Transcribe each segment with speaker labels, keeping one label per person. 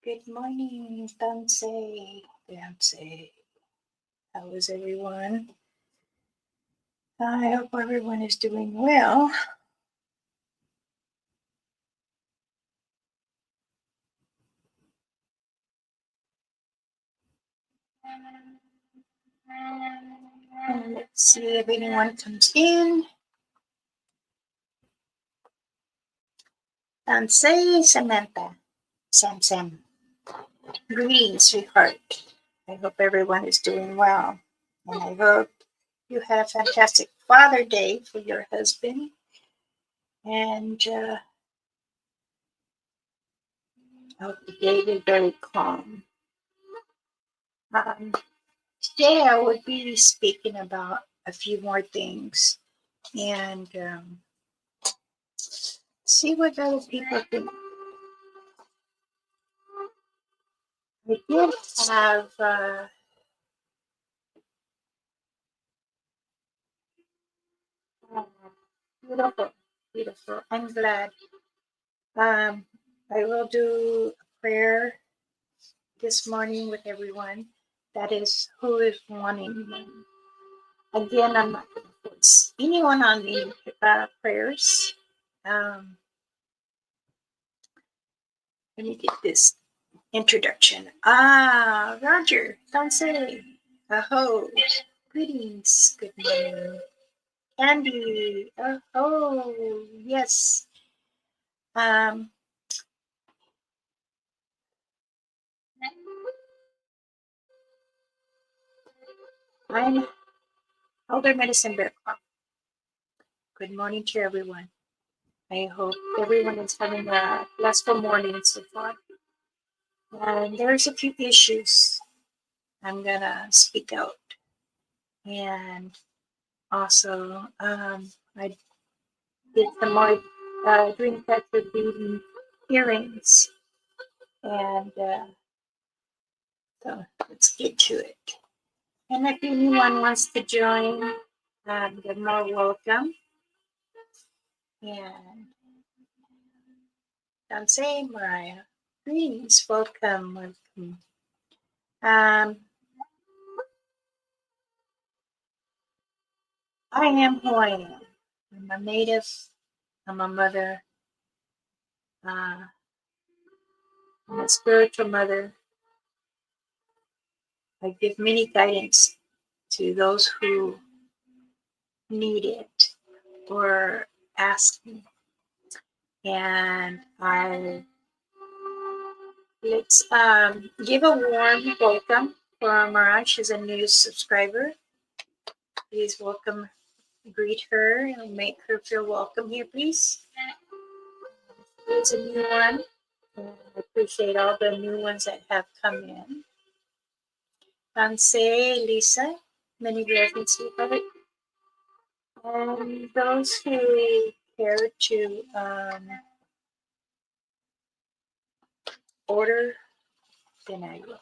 Speaker 1: Good morning, Dance. How is everyone? I hope everyone is doing well. And let's see if anyone comes in. Dance, Samantha, Sam. Greetings, sweetheart. I hope everyone is doing well. And I hope you had a fantastic Father Day for your husband. And I hope the day is very calm. Today I would be speaking about a few more things and see what other people think. I did have beautiful. I'm glad. I will do a prayer this morning with everyone. That is who is wanting them. Again, I'm not going to force anyone on the prayers. Let me get this introduction. Roger, Dance, aho, greetings, good morning. Andy, oh, yes. I'm Elder Medicine Bear. Good morning to everyone. I hope everyone is having a blissful morning so far. And there's a few issues I'm gonna speak out. And also, I did some more dream catcher reading hearings. And so let's get to it. And if anyone wants to join, they're more welcome. And Dance, Mariah, greetings, welcome. I am who I am. I'm a native, I'm a mother, I'm a spiritual mother. I give many guidance to those who need it or ask me. And let's give a warm welcome for Mariah. She's a new subscriber. Please welcome, greet her, and make her feel welcome here, please. It's a new one. And I appreciate all the new ones that have come in. Dance, Lisa, many blessings to you. And those who care to order, then I will.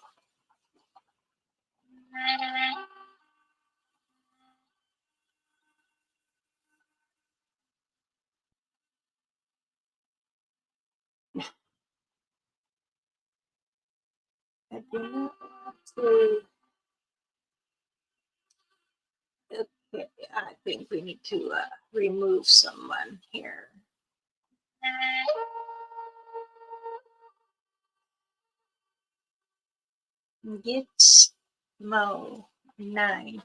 Speaker 1: I do not want to. Okay, I think we need to remove someone here. Gitmo 9.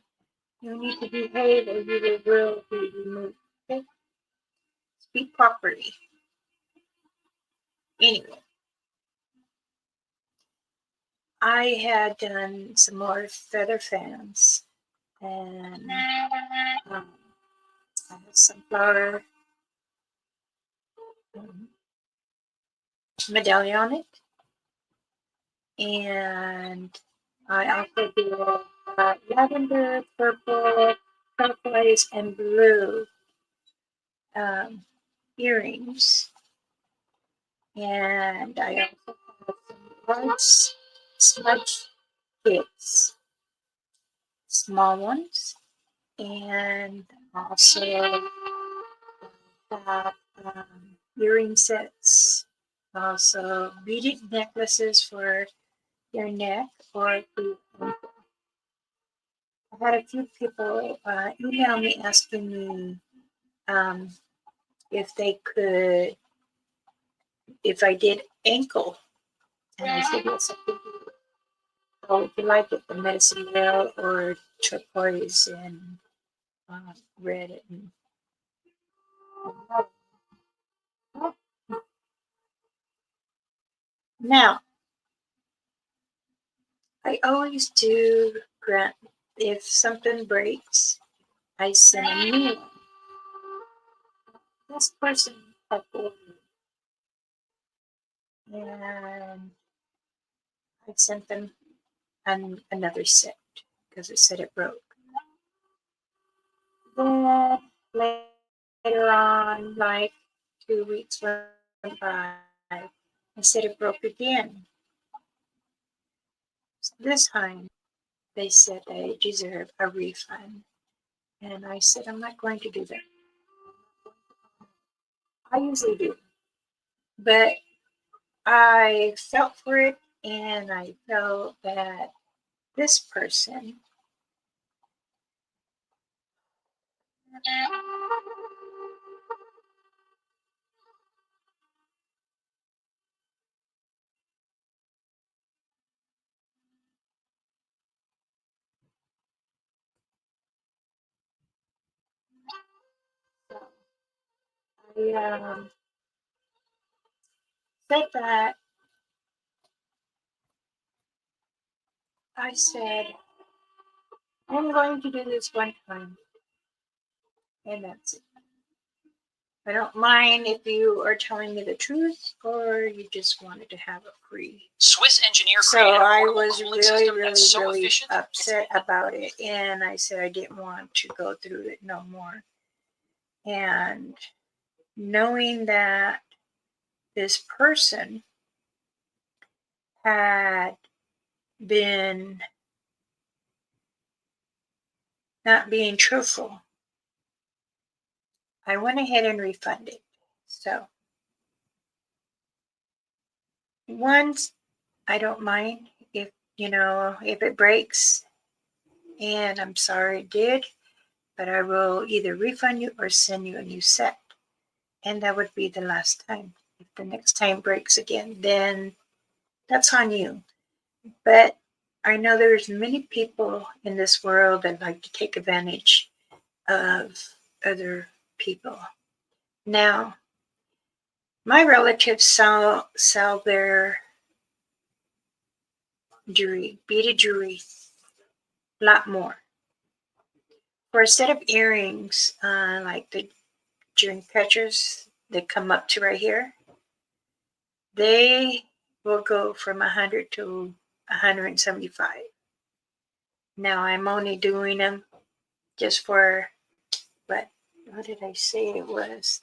Speaker 1: You need to behave or you will be removed. Okay? Speak properly. Anyway, I had done some more feather fans and I have sunflower medallion on it. And I also do lavender, purple, turquoise, and blue earrings. And I also have some large smudge kits, small ones, and also have earring sets Also, beaded necklaces for your neck or for your ankle. I had a few people email me asking me um, if they could, if I did ankle. And I said, yes, I could do it. How would you like it? The medicine bell or turquoise and red and now I always do grant if something breaks, I send a new one. This person had ordered and I sent them another set because it said it broke. Then later on, like 2 weeks went by, I said it broke again. So this time they said they deserve a refund. And I said, I'm not going to do that. I usually do. But I felt for it and I felt that this person I said that I said, I'm going to do this one time and that's it. I don't mind if you are telling me the truth or you just wanted to have it free.
Speaker 2: Swiss engineer
Speaker 1: So I was really upset about it, and I said I didn't want to go through it no more. And knowing that this person had been not being truthful, I went ahead and refunded. So once I don't mind if if it breaks, and I'm sorry it did, but I will either refund you or send you a new set. And that would be the last time. If the next time breaks again, then that's on you. But I know there's many people in this world that like to take advantage of other people. Now, my relatives sell their jewelry, beaded jewelry, a lot more. For a set of earrings, like the dream catchers that come up to right here, they will go from 100 to 175. Now I'm only doing them just for what did I say it was?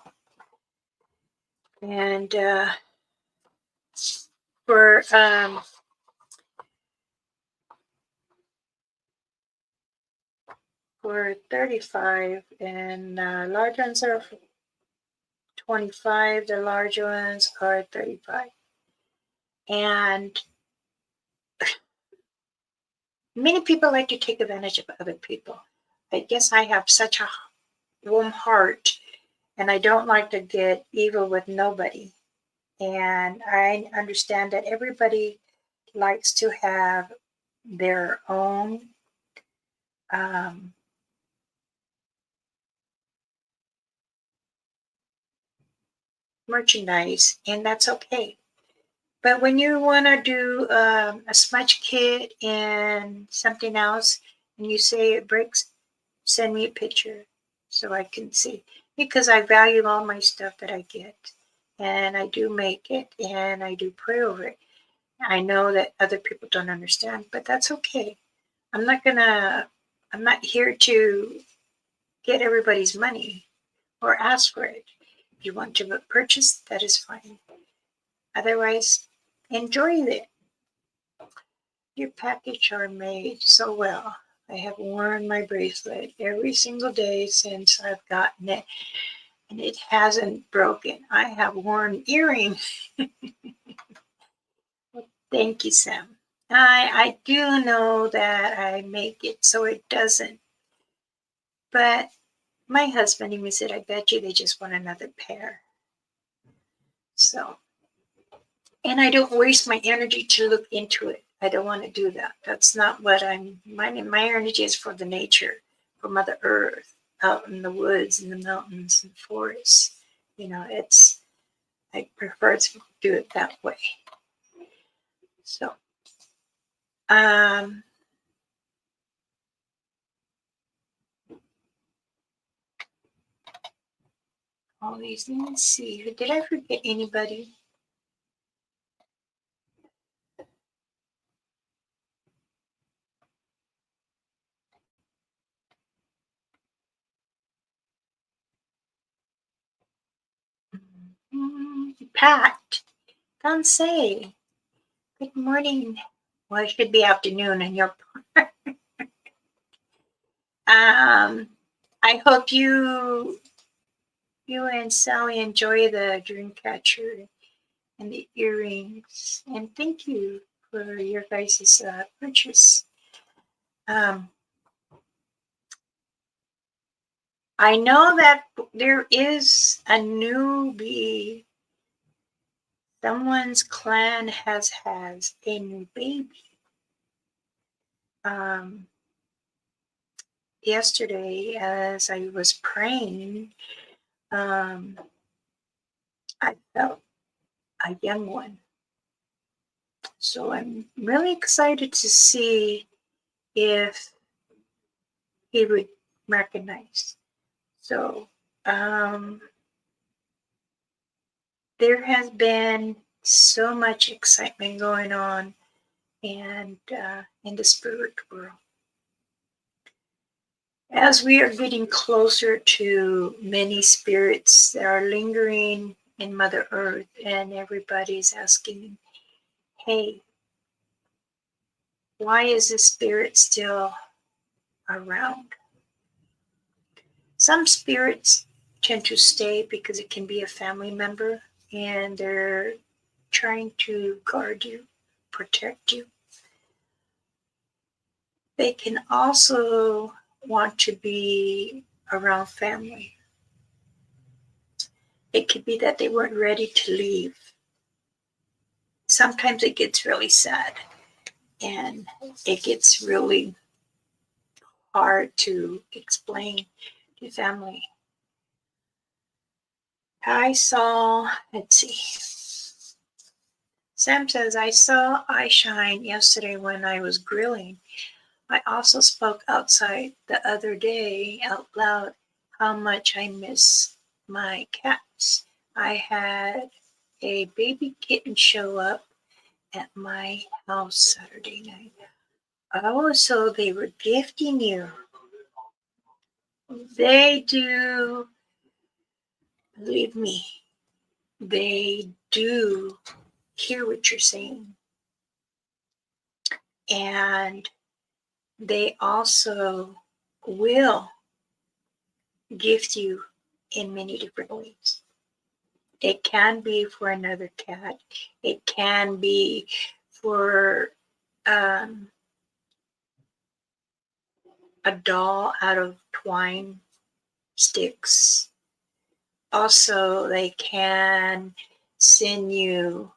Speaker 1: And for 35, and large ones are 25. The large ones are 35. And many people like to take advantage of other people. I guess I have such a warm heart, and I don't like to get evil with nobody. And I understand that everybody likes to have their own merchandise, and that's okay. But when you want to do a smudge kit and something else, and you say it breaks, send me a picture so I can see. Because I value all my stuff that I get. And I do make it, and I do pray over it. I know that other people don't understand, but that's okay. I'm not here to get everybody's money or ask for it. If you want to purchase, that is fine. Otherwise, enjoy it. Your package are made so well. I have worn my bracelet every single day since I've gotten it, and it hasn't broken. I have worn earrings Thank you, Sam. I do know that I make it so it doesn't. But my husband even said, I bet you they just want another pair. So, and I don't waste my energy to look into it. I don't want to do that. That's not what my energy is for the nature, for Mother Earth, out in the woods and the mountains and forests. I prefer to do it that way. So, all these, let me see. Did I forget anybody? Pat, don't say. Good morning. Well, it should be afternoon in your part. I hope you and Sally enjoy the dream catcher and the earrings. And thank you for your guys' purchase. I know that there is a newbie. Someone's clan has a new baby. Yesterday, as I was praying, I felt a young one. So I'm really excited to see if he would recognize. So there has been so much excitement going on and in the spirit world. As we are getting closer to many spirits that are lingering in Mother Earth, and everybody's asking, hey, why is the spirit still around? Some spirits tend to stay because it can be a family member and they're trying to guard you, protect you. They can also want to be around family. It could be that they weren't ready to leave. Sometimes it gets really sad and it gets really hard to explain to family. Let's see. Sam says, I saw eye shine yesterday when I was grilling. I also spoke outside the other day out loud how much I miss my cats. I had a baby kitten show up at my house Saturday night. Oh, so they were gifting you. They do, believe me, they do hear what you're saying. And they also will gift you in many different ways. It can be for another cat. It can be for a doll out of twine sticks. Also, they can send you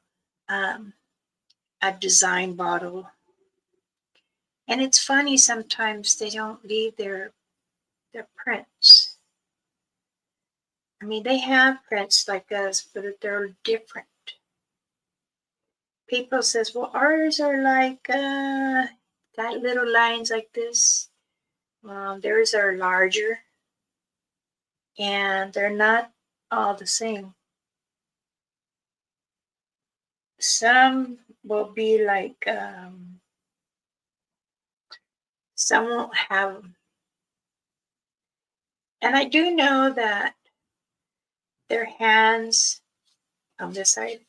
Speaker 1: a design bottle. And it's funny, sometimes they don't leave their prints. I mean, they have prints like us, but they're different. People says, well, ours are like got little lines like this. Theirs are larger, and they're not all the same. Some will be like, some won't have them. And I do know that their hands on this side,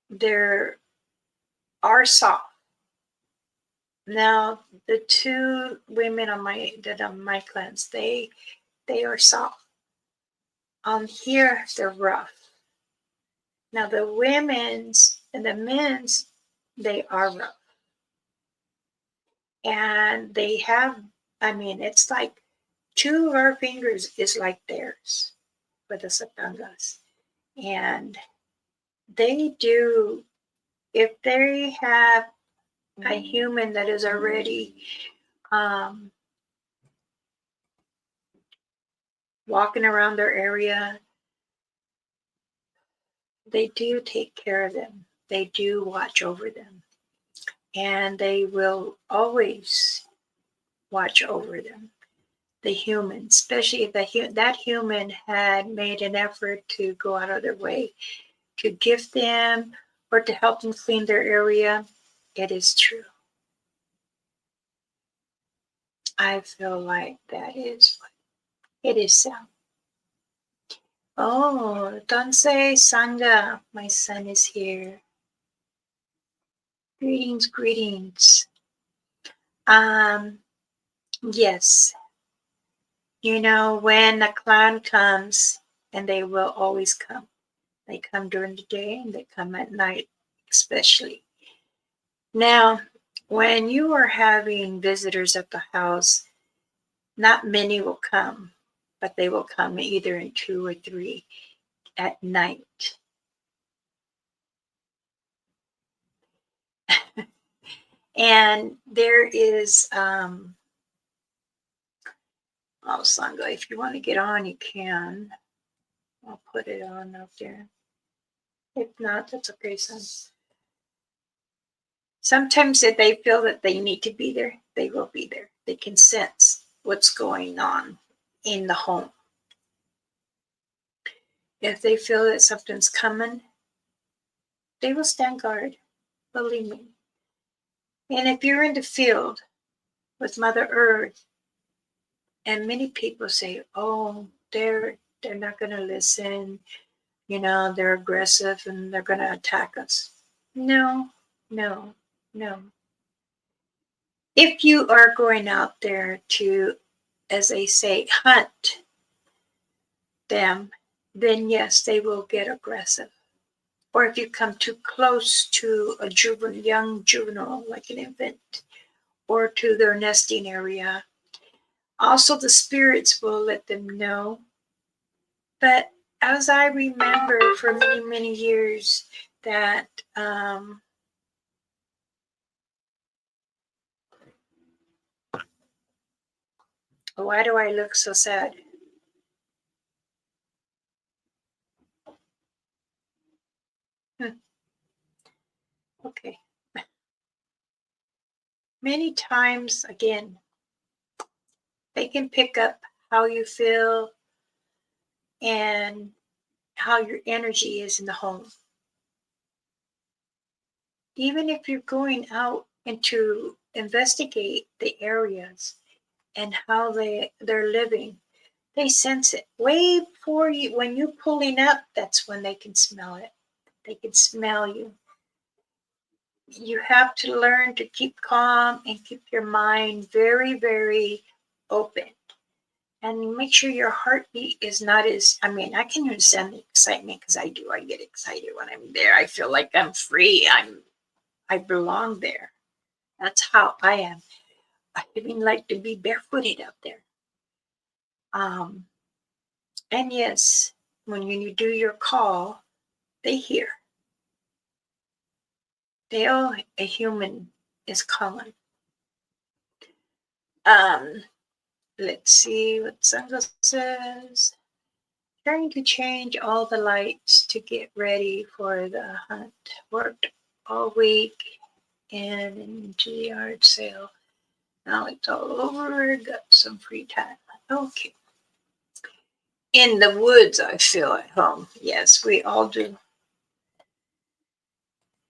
Speaker 1: they are soft. Now, the two women on my cleanse, they are soft. On here, they're rough. Now, the women's And the men's, they are rough. And they have, I mean, it's like 2 of our fingers is like theirs for the Satangas. And they do, if they have a human that is already walking around their area, they do take care of them. They do watch over them. And they will always watch over them. The human, especially if that human had made an effort to go out of their way to gift them or to help them clean their area, it is true. I feel like that is what it is sound. Oh, Dansei Sangha, my son is here. Greetings, greetings. Yes. You know, when a clown comes, and they will always come. They come during the day and they come at night, especially. Now, when you are having visitors at the house, not many will come, but they will come either in 2 or 3 at night. And there is, oh, Sangha, if you want to get on, you can. I'll put it on out there. If not, that's okay, son. Sometimes if they feel that they need to be there, they will be there. They can sense what's going on in the home. If they feel that something's coming, they will stand guard, believe me. And if you're in the field with Mother Earth, and many people say, oh, they're not going to listen, you know, they're aggressive and they're going to attack us. No, no, no. If you are going out there to, as they say, hunt them, then yes, they will get aggressive. Or if you come too close to a young juvenile, like an infant, or to their nesting area, also the spirits will let them know. But as I remember for many, many years, that why do I look so sad? Okay. Many times, again, they can pick up how you feel and how your energy is in the home. Even if you're going out and to investigate the areas and how they're living, they sense it way before you. When you're pulling up, that's when they can smell it. They can smell you. You have to learn to keep calm and keep your mind very, very open. And make sure your heartbeat is not as, I mean, I can understand the excitement because I do. I get excited when I'm there. I feel like I'm free. I belong there. That's how I am. I even like to be barefooted out there. And yes, when you do your call, they hear. They know a human is calling. Let's see what Sangha says. Trying to change all the lights to get ready for the hunt. Worked all week and into the yard sale. Now it's all over. Got some free time. Okay. In the woods, I feel at home. Yes, we all do.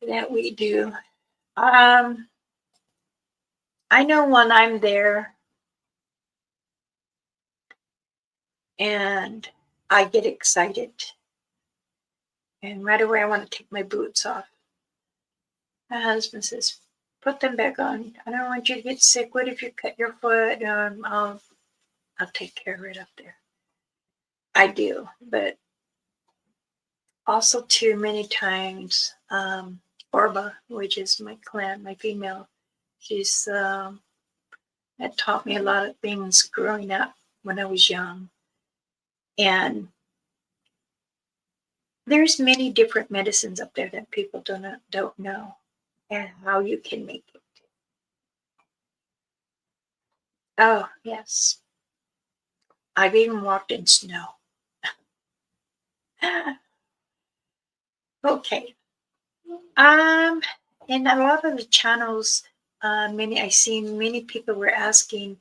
Speaker 1: That we do. I know when I'm there and I get excited, and right away I want to take my boots off. My husband says, "Put them back on. I don't want you to get sick. What if you cut your foot? I'll take care of it up there." I do, but also too many times Orba, which is my clan, my female. She's had taught me a lot of things growing up when I was young. And there's many different medicines up there that people don't know and how you can make it. Oh, yes. I've even walked in snow. Okay. Um, in a lot of the channels, I seen many people were asking,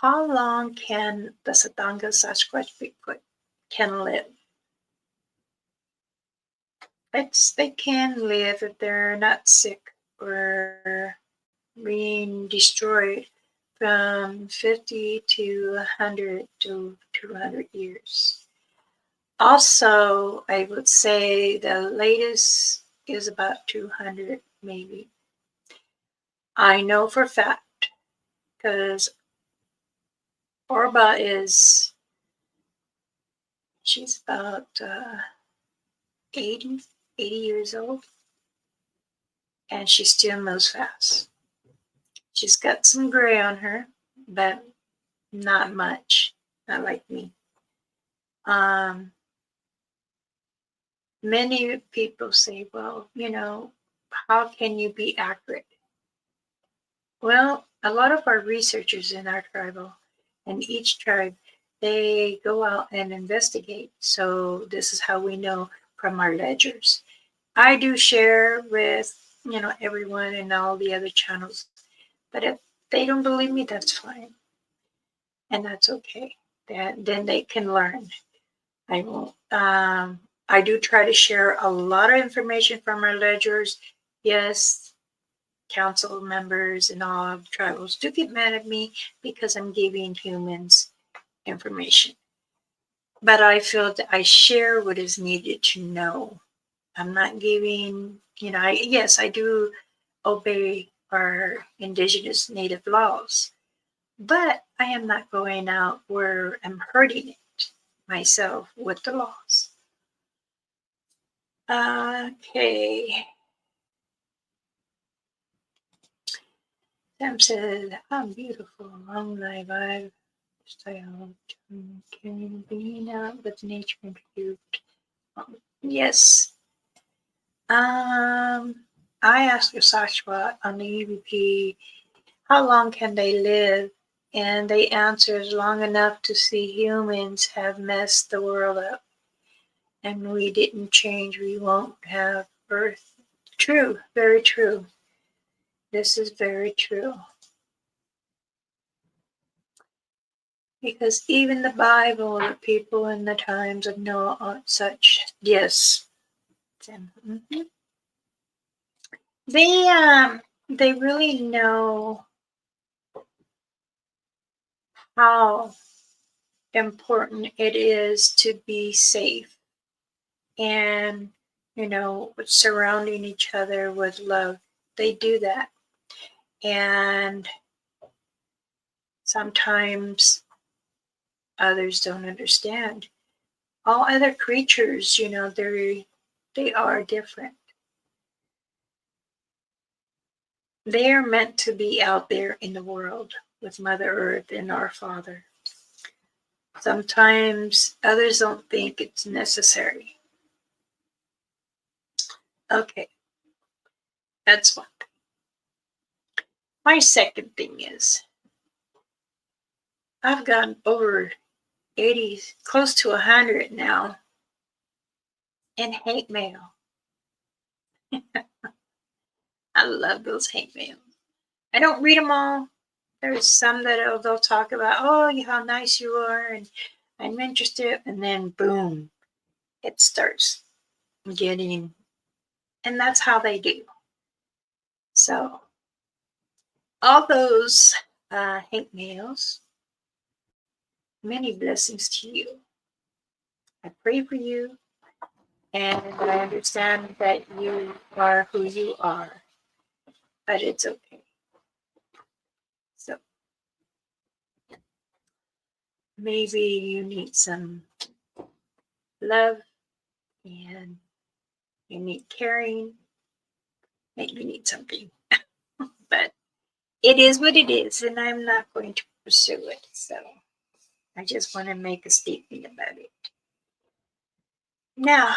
Speaker 1: how long can the Satanga Sasquatch Bigfoot can live? They can live if they're not sick or being destroyed from 50 to 100 to 200 years. Also, I would say the latest is about 200, maybe. I know for a fact because Orba she's about 80 years old, and she still moves fast. She's got some gray on her, but not much, not like me. Many people say, well, how can you be accurate? Well, a lot of our researchers in our tribal and each tribe, they go out and investigate. So this is how we know from our ledgers. I do share with, everyone and all the other channels, but if they don't believe me, that's fine. And that's okay. Then they can learn. I won't. I do try to share a lot of information from our ledgers. Yes, council members and all of tribals do get mad at me because I'm giving humans information. But I feel that I share what is needed to know. I'm not giving, yes, I do obey our indigenous native laws, but I am not going out where I'm hurting it myself with the laws. Okay. Sam said, I'm beautiful, long life, I've style can being out with nature and improved. Yes. I asked Sashwa on the EVP, how long can they live? And they answered, long enough to see humans have messed the world up. And we didn't change, we won't have Earth. True, very true. This is very true. Because even the Bible, the people in the times of Noah are such. Yes. Mm-hmm. They really know how important it is to be safe and surrounding each other with love. They do that. And sometimes others don't understand. All other creatures, they are different. They are meant to be out there in the world with Mother Earth and our Father. Sometimes others don't think it's necessary. Okay, that's one thing. My second thing is I've gotten over 80, close to 100 now in hate mail. I love those hate mails. I don't read them all. There's some that they'll talk about, oh, how nice you are, and I'm interested, and then boom, it starts getting, and that's how they do. So, all those hate mails, many blessings to you. I pray for you, and I understand that you are who you are, but it's okay. So, maybe you need some love and you need caring, make me need something. But it is what it is, and I'm not going to pursue it. So I just want to make a statement about it. Now,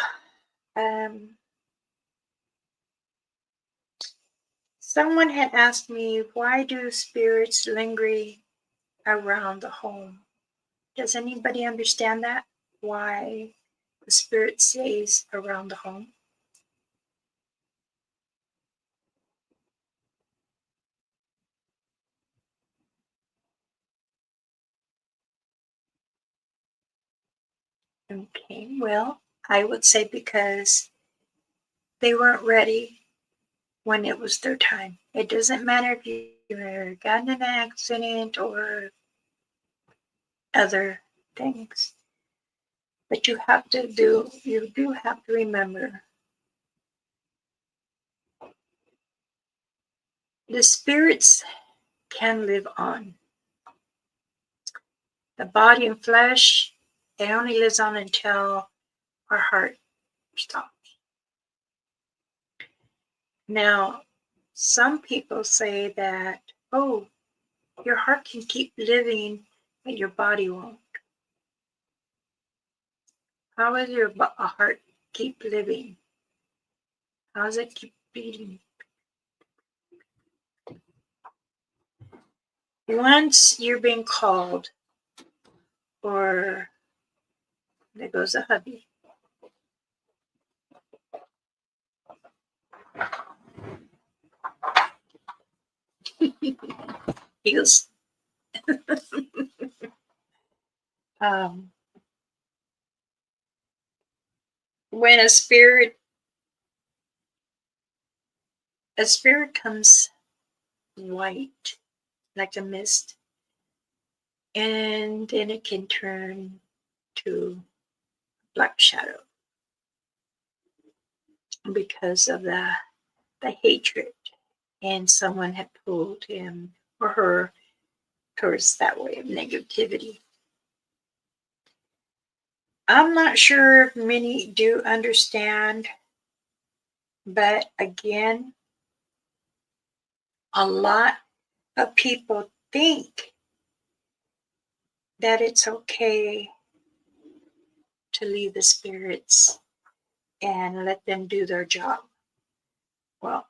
Speaker 1: someone had asked me, why do spirits linger around the home? Does anybody understand that? Why the spirit stays around the home? Okay, well, I would say because they weren't ready when it was their time. It doesn't matter if you got in an accident or other things. But you do have to remember the spirits can live on. The body and flesh, it only lives on until our heart stops. Now, some people say that, oh, your heart can keep living, but your body won't. How does your heart keep living? How does it keep beating? Once you're being called, or there goes a hubby. He goes, when a spirit comes white, like a mist, and then it can turn to black shadow because of the hatred, and someone had pulled him or her towards that way of negativity. I'm not sure if many do understand, but again, a lot of people think that it's okay to leave the spirits and let them do their job. Well,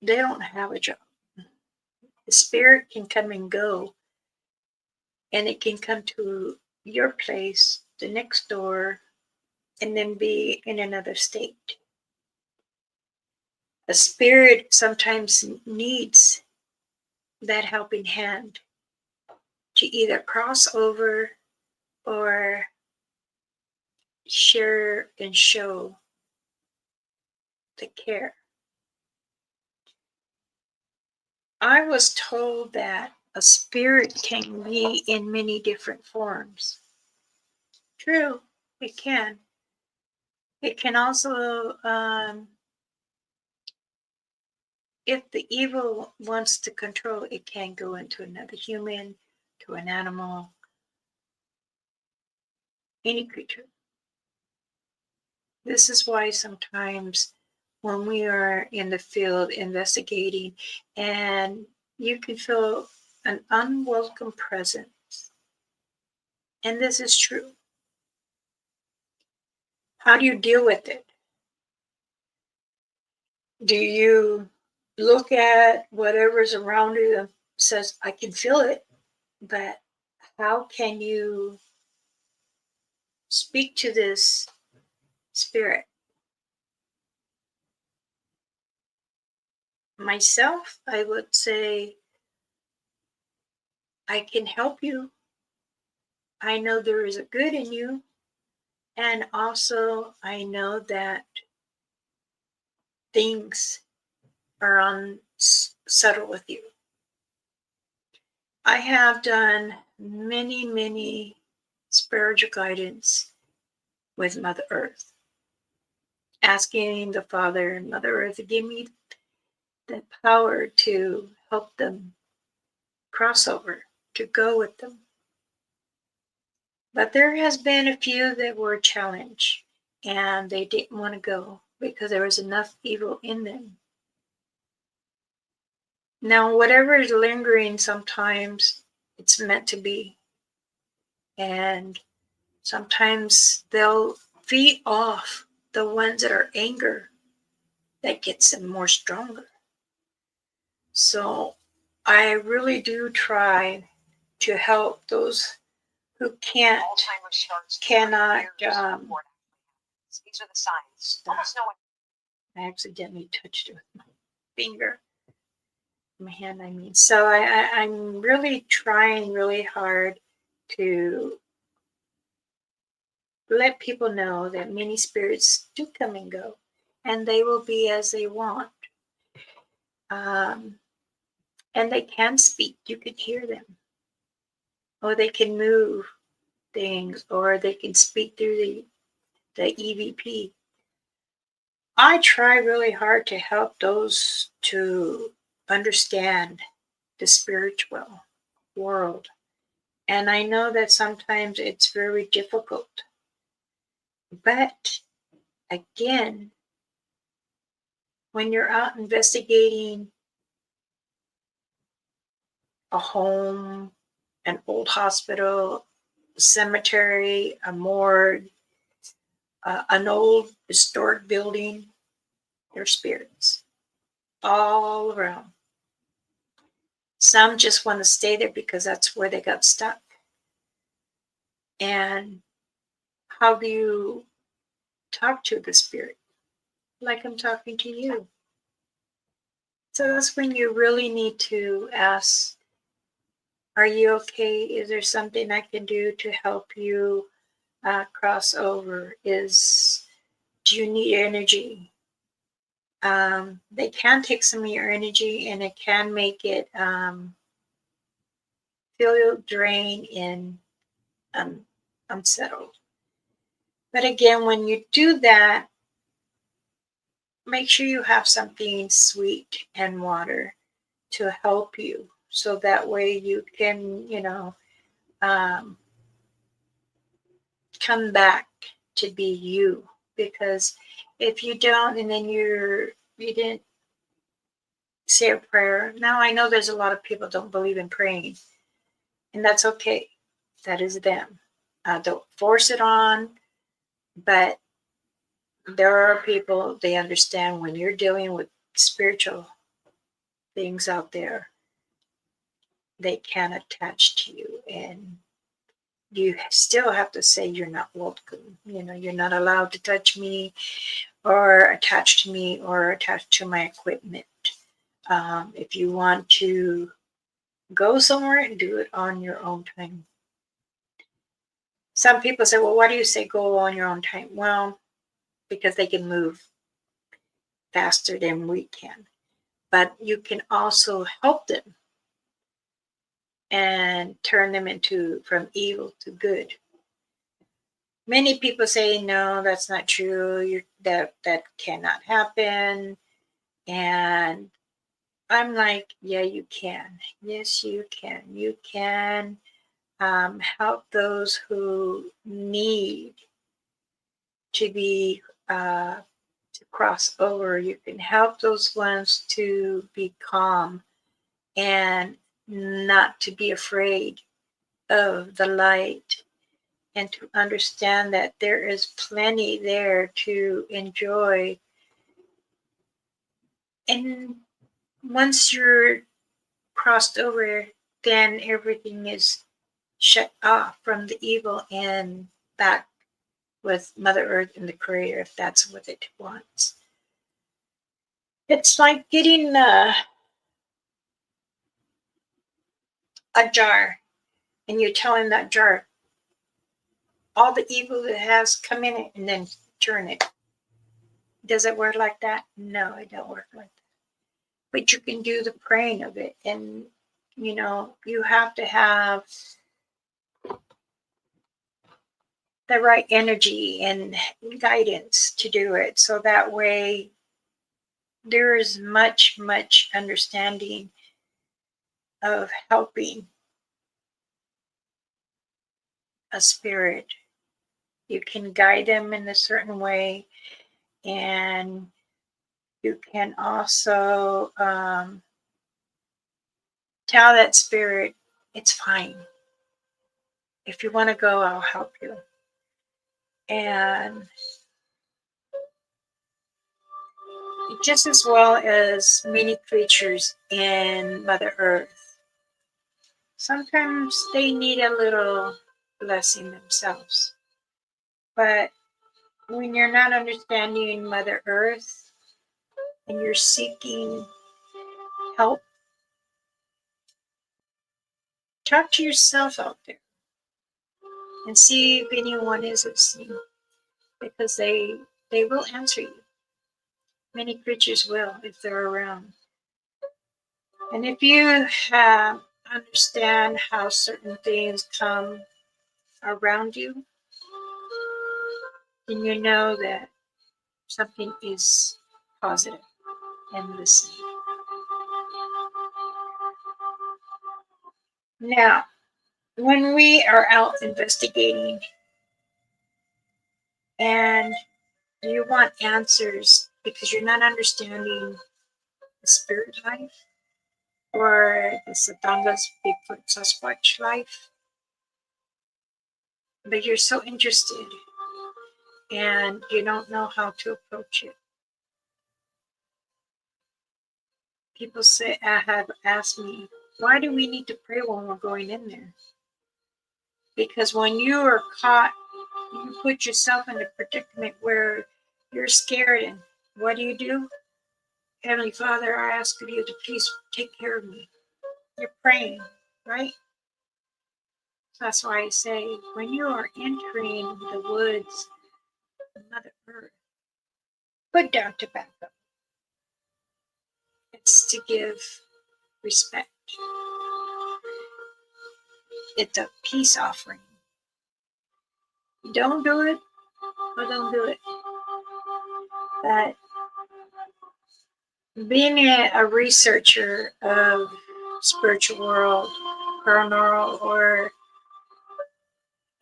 Speaker 1: they don't have a job. The spirit can come and go, and it can come to your place, the next door, and then be in another state. A spirit sometimes needs that helping hand to either cross over or share and show the care. I was told that a spirit can be in many different forms. True, it can. It can also, if the evil wants to control, it can go into another human, to an animal, any creature. This is why sometimes when we are in the field investigating and you can feel an unwelcome presence, and this is true. How do you deal with it? Do you look at whatever's around you and says, I can feel it, but how can you speak to this spirit? Myself, I would say, I can help you. I know there is a good in you. And also, I know that things are unsettled with you. I have done many, many spiritual guidance with Mother Earth, asking the Father and Mother Earth to give me the power to help them cross over, to go with them. But there has been a few that were a challenge, and they didn't want to go because there was enough evil in them. Now, whatever is lingering, sometimes it's meant to be. And sometimes they'll feed off the ones that are anger that gets them more stronger. So I really do try to help those who cannot. These are the signs. I accidentally touched it with my finger, my hand. I mean, so I'm really trying really hard to let people know that many spirits do come and go, and they will be as they want. And they can speak. You can hear them, or they can move things, or they can speak through the EVP. I try really hard to help those to understand the spiritual world. And I know that sometimes it's very difficult. But again, when you're out investigating a home, an old hospital, a cemetery, a morgue, an old historic building, there's spirits all around. Some just want to stay there because that's where they got stuck. And how do you talk to the spirit? Like I'm talking to you. So that's when you really need to ask, are you okay? Is there something I can do to help you cross over? Do you need energy? They can take some of your energy, and it can make it feel drained and unsettled. But again, when you do that, make sure you have something sweet and water to help you, so that way you can, come back to be you. Because if you don't, and then you didn't say a prayer. Now I know there's a lot of people don't believe in praying, and that's okay. That is them. Don't force it on, but there are people, they understand when you're dealing with spiritual things out there, they can attach to you, and you still have to say you're not welcome. You're not allowed to touch me or attach to me or attach to my equipment. If you want to go somewhere, and do it on your own time. Some people say, well, why do you say go on your own time? Well, because they can move faster than we can. But you can also help them and turn them from evil to good. Many people say, no, that's not true. That cannot happen. And I'm like, yeah, you can. Yes, you can. You can help those who need to be to cross over. You can help those ones to be calm and not to be afraid of the light, and to understand that there is plenty there to enjoy. And once you're crossed over, then everything is shut off from the evil and back with Mother Earth and the Creator, if that's what it wants. It's like getting a jar, and you're telling that jar all the evil that has come in it, and then turn it. Does it work like that? No, it don't work like that. But you can do the praying of it, and you have to have the right energy and guidance to do it, so that way there is much understanding of helping a spirit. You can guide them in a certain way, and you can also Tell that spirit it's fine. If you want to go, I'll help you. And just as well as many creatures in Mother Earth, sometimes they need a little blessing themselves. But when you're not understanding Mother Earth and you're seeking help, talk to yourself out there and see if anyone is listening, because they will answer you. Many creatures will if they're around. And if you understand how certain things come around you, then you know that something is positive and listening. Now, when we are out investigating and you want answers because you're not understanding the spirit life or the Satanga's Bigfoot Sasquatch life, but you're so interested and you don't know how to approach it. People have asked me, why do we need to pray when we're going in there? Because when you are caught, you put yourself in a predicament where you're scared, and what do? Heavenly Father, I ask of you to please take care of me. You're praying, right? So that's why I say, when you are entering the woods, Mother Earth, put down tobacco. It's to give respect. It's a peace offering. Don't do it, or don't do it. But being a researcher of spiritual world, paranormal, or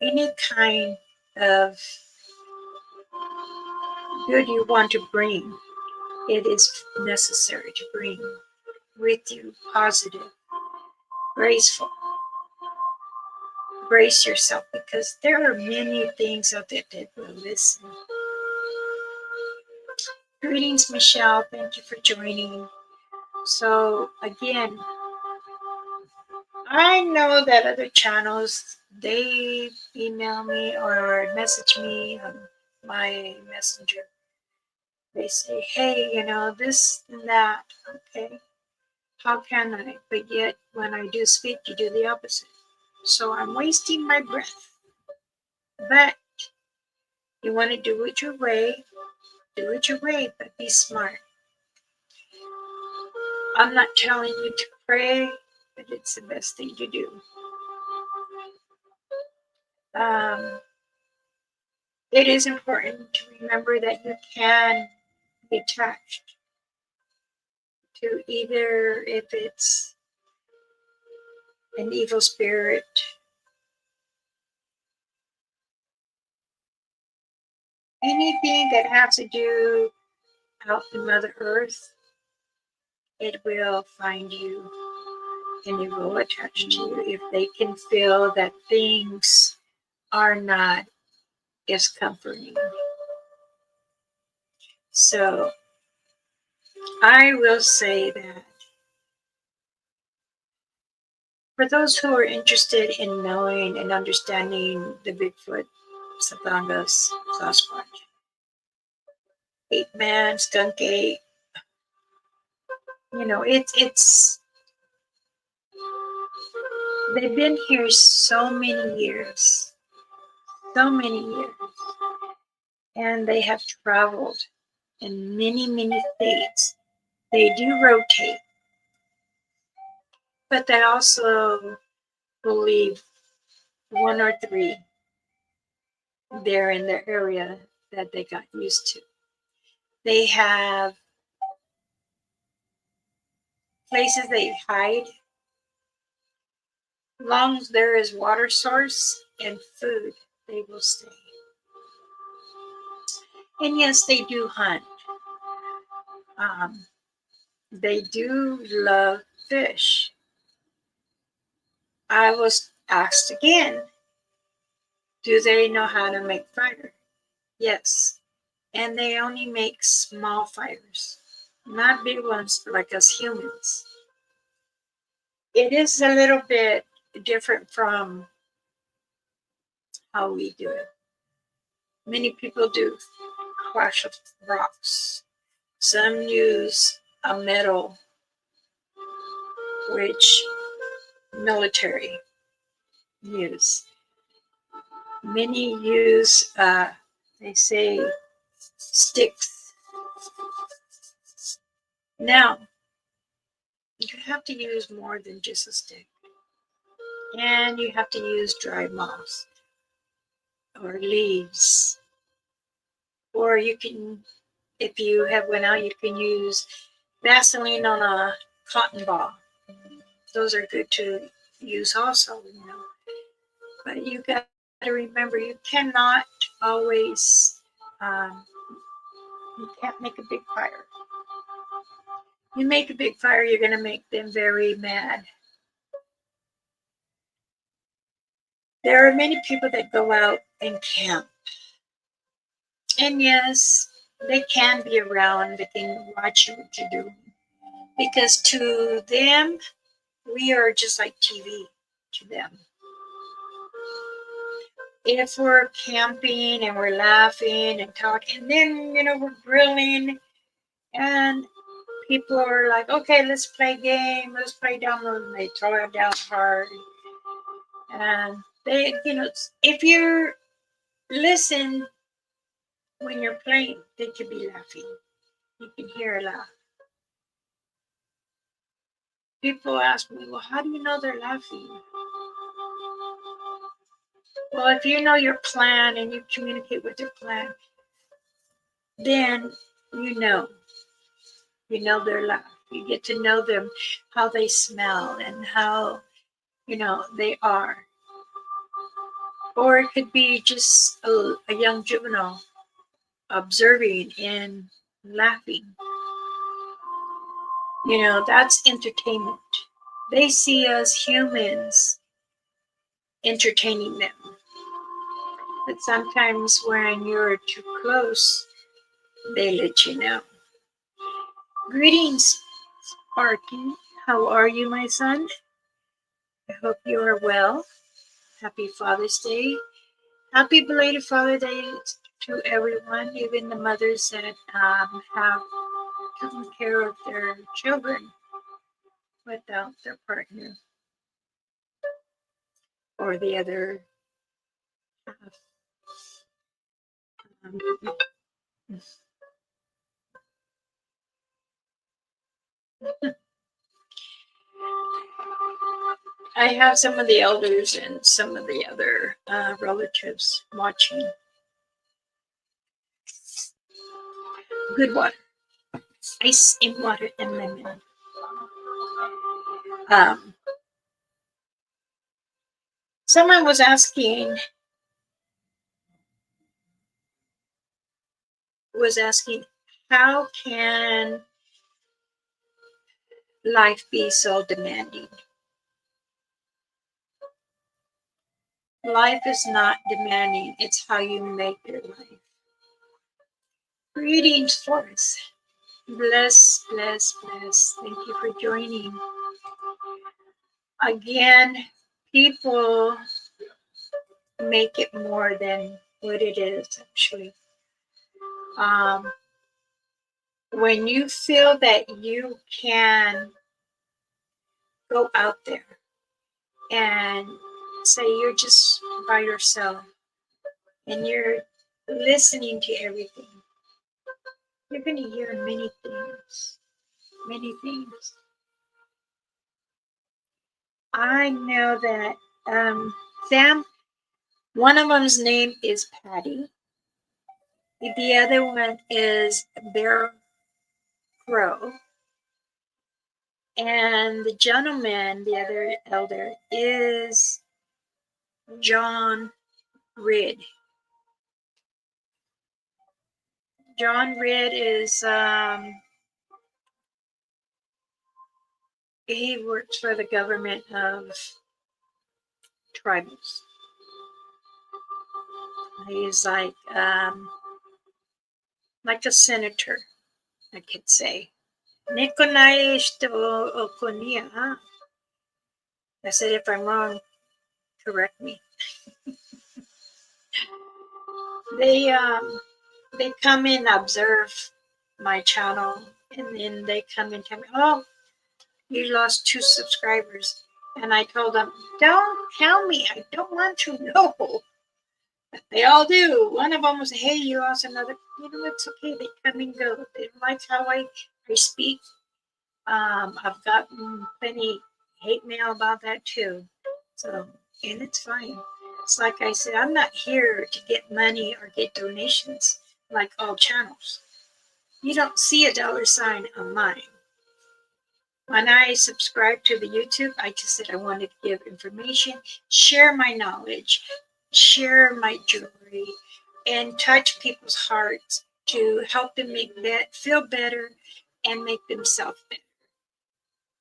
Speaker 1: any kind of good you want to bring, it is necessary to bring with you positive, graceful. Brace yourself, because there are many things out there that will listen. Greetings, Michelle. Thank you for joining. So again, I know that other channels, they email me or message me on my messenger. They say, hey, this and that. Okay, how can I? But yet, when I do speak, you do the opposite. So I'm wasting my breath. But you want to do it your way, but be smart. I'm not telling you to pray, but it's the best thing to do. It is important to remember that you can be attached to either, if it's an evil spirit, anything that has to do out in Mother Earth, it will find you and it will attach to you if they can feel that things are not as comforting. So I will say that for those who are interested in knowing and understanding the Bigfoot, Satangas, Sasquatch, Ape Man, Skunk Ape, it's they've been here so many years, and they have traveled in many states. They do rotate, but they also believe one or three there in their area that they got used to. They have places they hide. As long as there is water source and food, they will stay. And yes, they do hunt. They do love fish. I was asked again, do they know how to make fire? Yes. And they only make small fires, not big ones like us humans. It is a little bit different from how we do it. Many people do crush of rocks. Some use a metal, which military use. Many use, they say, sticks. Now, you have to use more than just a stick. And you have to use dry moss or leaves. Or you can, if you have one out, you can use Vaseline on a cotton ball. Those are good to use also, you know. But you got to remember, you cannot always, um, you can't make a big fire. You make a big fire, you're going to make them very mad. There are many people that go out and camp. And yes, they can be around, they can watch what you do. Because to them, we are just like TV to them. If we're camping and we're laughing and talking, and then, you know, we're grilling, and people are like, okay, let's play a game, let's play dominoes, and they throw it down hard. And they, you know, if you listen when you're playing, they could be laughing. You can hear a laugh. People ask me, well, how do you know they're laughing? Well, if you know your plan and you communicate with your plan, then you know. You know their laugh. You get to know them, how they smell and how, you know, they are. Or it could be just a young juvenile observing and laughing. You know, that's entertainment. They see us humans entertaining them. But sometimes when you're too close, they let you know. Greetings, Sparky. How are you, my son? I hope you are well. Happy Father's Day. Happy belated Father's Day to everyone, even the mothers that have taken care of their children without their partner or the other half. Um, I have some of the elders and some of the other relatives watching. Good water, ice and water and lemon. Um, Someone was asking, how can life be so demanding? Life is not demanding, it's how you make your life. Greetings, Forrest. Bless, bless, bless. Thank you for joining. Again, people make it more than what it is, actually. Um, when you feel that you can go out there and say you're just by yourself and you're listening to everything, you're going to hear many things. Many things. I know that Sam, one of them's name is Patty. The other one is Bear Crow. And the gentleman, the other elder, is John Ridd. John Ridd is, he works for the government of tribals. He's like a senator, I could say. Nikonai Okonia. I said if I'm wrong, correct me. They come in, observe my channel, and then they come and tell me, oh, you lost 2 subscribers. And I told them, don't tell me, I don't want to know. But they all do. One of them was, hey, you lost another. You know, it's okay, they come and go. They like how I speak. I've gotten plenty hate mail about that too. So, and it's fine. It's like I said, I'm not here to get money or get donations like all channels. You don't see a $sign on mine. When I subscribed to the YouTube, I just said I wanted to give information, share my knowledge, share my jewelry, and touch people's hearts to help them feel better and make themselves better,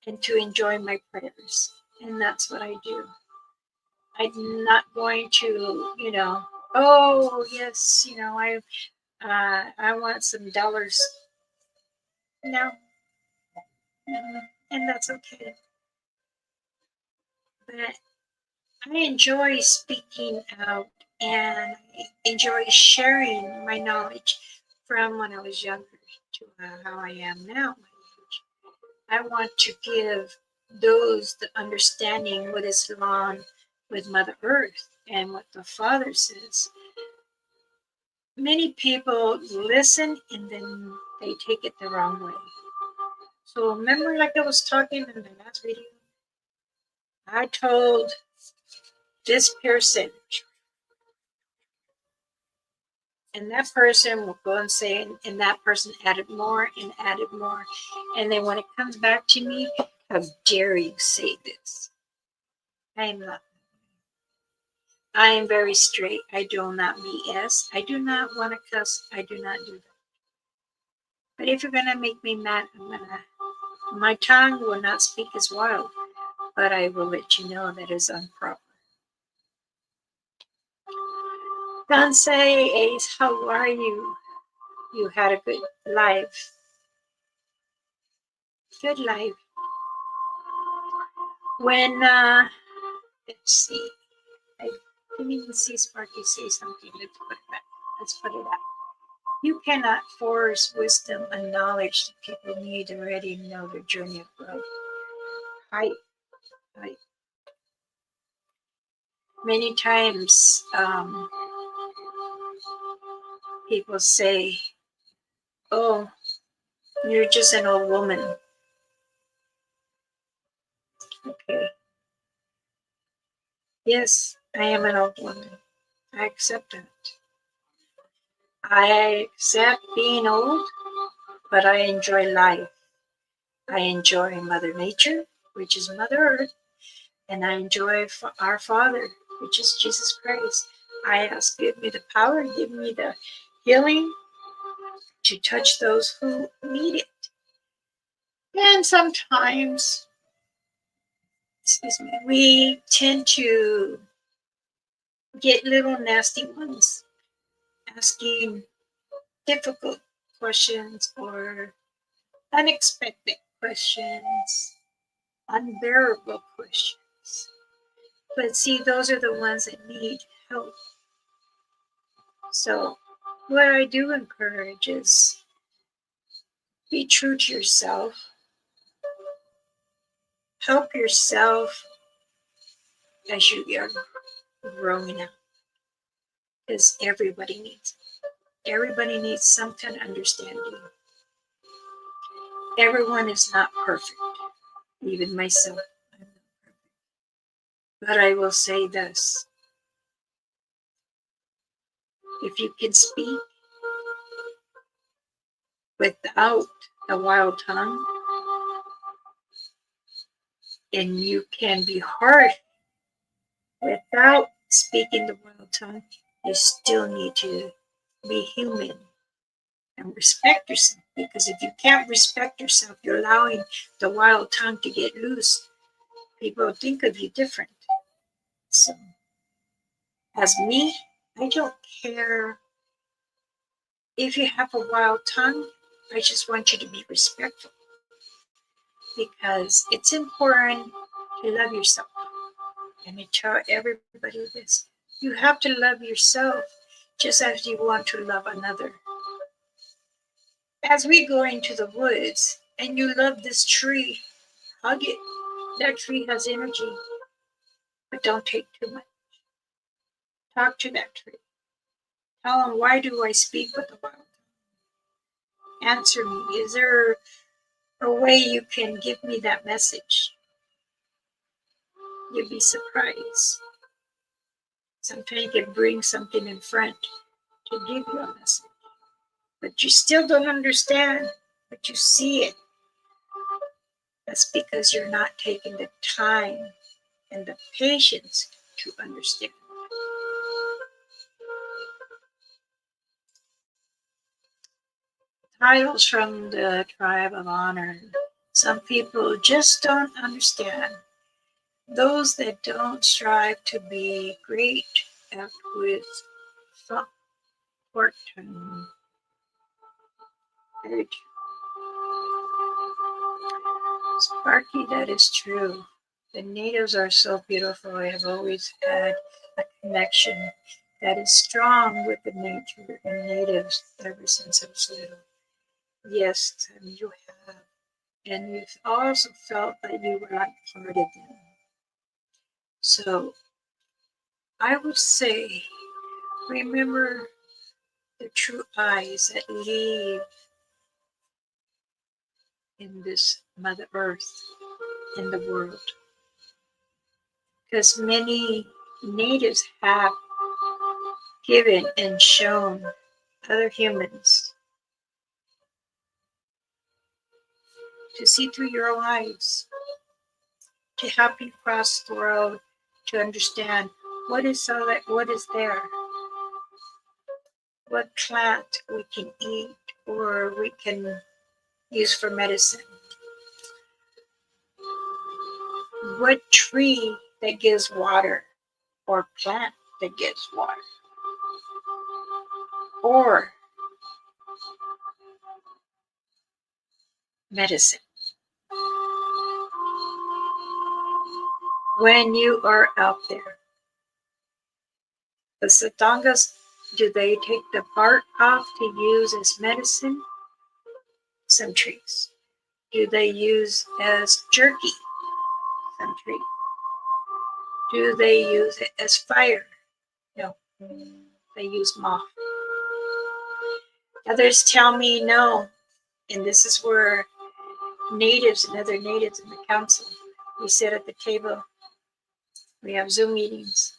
Speaker 1: and to enjoy my prayers. And that's what I do. I'm not going to, oh yes, I want some dollars. No, and that's okay. But I enjoy speaking out, and I enjoy sharing my knowledge from when I was younger to how I am now, my age. I want to give those the understanding what is wrong with Mother Earth and what the Father says. Many people listen and then they take it the wrong way. So remember, like I was talking in the last video, I told this person, and that person will go and say, and that person added more and added more. And then when it comes back to me, how dare you say this? I am not. I am very straight. I do not BS. I do not want to cuss. I do not do that. But if you're going to make me mad, my tongue will not speak as wild, but I will let you know that is improper. Danse Ace, how are you? You had a good life. Good life. When, let's see. I didn't even see Sparky say something. Let's put it back. Let's put it up. You cannot force wisdom and knowledge that people need already know their journey of growth. Hi. Many times people say, oh, you're just an old woman. Okay. Yes, I am an old woman. I accept that. I accept being old, but I enjoy life. I enjoy Mother Nature, which is Mother Earth, and I enjoy our Father, which is Jesus Christ. I ask, give me the power, give me the healing to touch those who need it. And sometimes, we tend to get little nasty ones asking difficult questions or unexpected questions, unbearable questions. But see, those are the ones that need help. So what I do encourage is be true to yourself. Help yourself as you are growing up. Because everybody needs it. Everybody needs some kind of understanding. Everyone is not perfect. Even myself, I'm not perfect. But I will say this. If you can speak without a wild tongue, and you can be harsh without speaking the wild tongue, you still need to be human and respect yourself. Because if you can't respect yourself, you're allowing the wild tongue to get loose. People think of you different. So, as me, I don't care if you have a wild tongue. I just want you to be respectful, because it's important to love yourself. And I tell everybody this: you have to love yourself just as you want to love another. As we go into the woods and you love this tree, hug it. That tree has energy, but don't take too much. Talk to that tree. Tell him, why do I speak with the wild? Answer me. Is there a way you can give me that message? You'd be surprised. Sometimes you can bring something in front to give you a message, but you still don't understand, but you see it. That's because you're not taking the time and the patience to understand. Titles from the tribe of honor. Some people just don't understand. Those that don't strive to be great act with fortune. Sparky, that is true. The natives are so beautiful. I have always had a connection that is strong with the nature and natives ever since I was little. Yes, you have. And you've also felt that you were like part of them. So I would say, remember the true eyes that live in this Mother Earth, in the world. Because many natives have given and shown other humans to see through your eyes, to help you cross the road, to understand what is there, what plant we can eat or we can use for medicine, what tree that gives water or plant that gives water, or medicine. When you are out there, the Satangas, do they take the bark off to use as medicine? Some trees. Do they use as jerky? Some trees. Do they use it as fire? No. They use moth. Others tell me no. And this is where natives and other natives in the council, we sit at the table, we have Zoom meetings.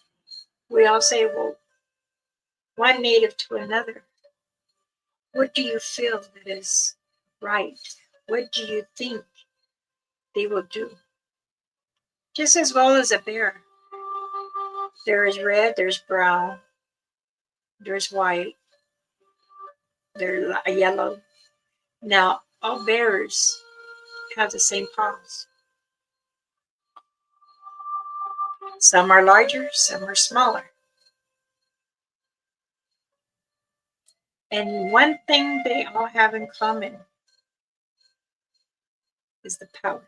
Speaker 1: We all say, well, one native to another, what do you feel that is right? What do you think they will do? Just as well as a bear. There is red, there's brown, there's white, there's yellow. Now, all bears have the same paws. Some are larger, some are smaller. And one thing they all have in common is the power.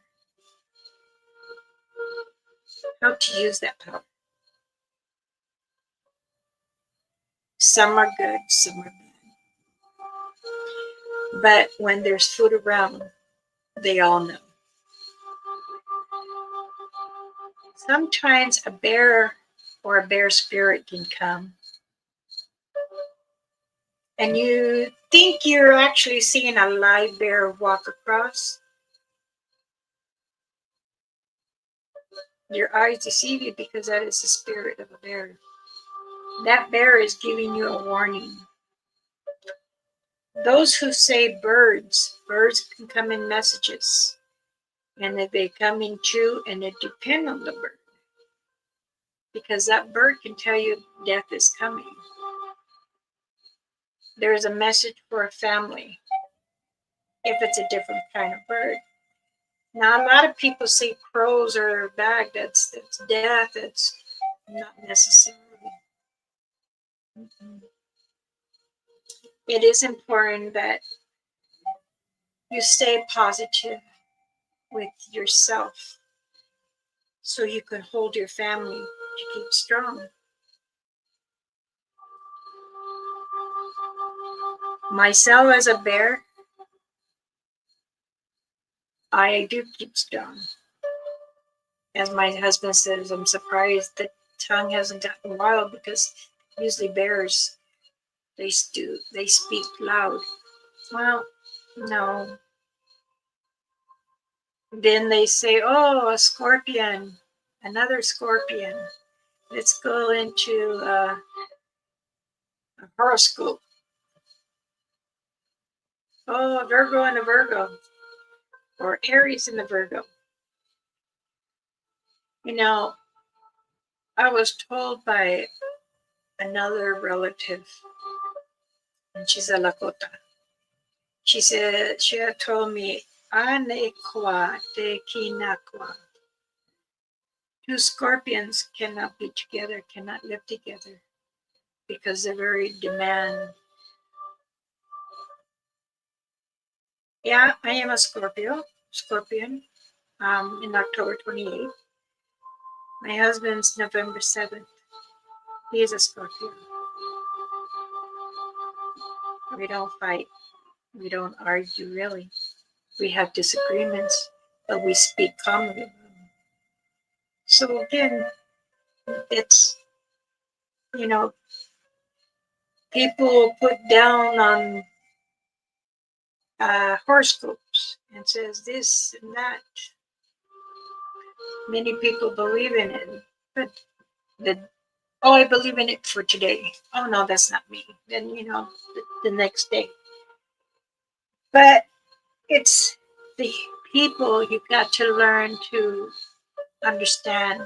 Speaker 1: How to use that power. Some are good, some are bad. But when there's food around, they all know. Sometimes a bear or a bear spirit can come, and you think you're actually seeing a live bear walk across. Your eyes deceive you because that is the spirit of a bear. That bear is giving you a warning. Those who say birds can come in messages, and if they come in true, and it depends on the bird, because that bird can tell you death is coming. There is a message for a family if it's a different kind of bird. Now, a lot of people say crows are bad. That's death. It's not necessarily. Mhm. It is important that you stay positive with yourself so you can hold your family to keep strong. Myself as a bear, I do keep strong. As my husband says, I'm surprised the tongue hasn't gotten wild because usually bears they speak loud. Well, no. Then they say, "Oh, a scorpion, another scorpion. Let's go into a horoscope. Oh, Virgo and a Virgo, or Aries and a Virgo." You know, I was told by another relative, and she's a Lakota. She said she had told me, "Anekwa de kinakwa." Two scorpions cannot be together, cannot live together, because they're very demand. Yeah, I am a Scorpion, in October 28th. My husband's November 7th. He is a Scorpio. We don't fight. We don't argue, really. We have disagreements, but we speak calmly. So again, it's, you know, people put down on horoscopes and says this and that. Many people believe in it, but the oh, I believe in it for today. Oh no, that's not me. Then the next day. But it's the people you've got to learn to understand.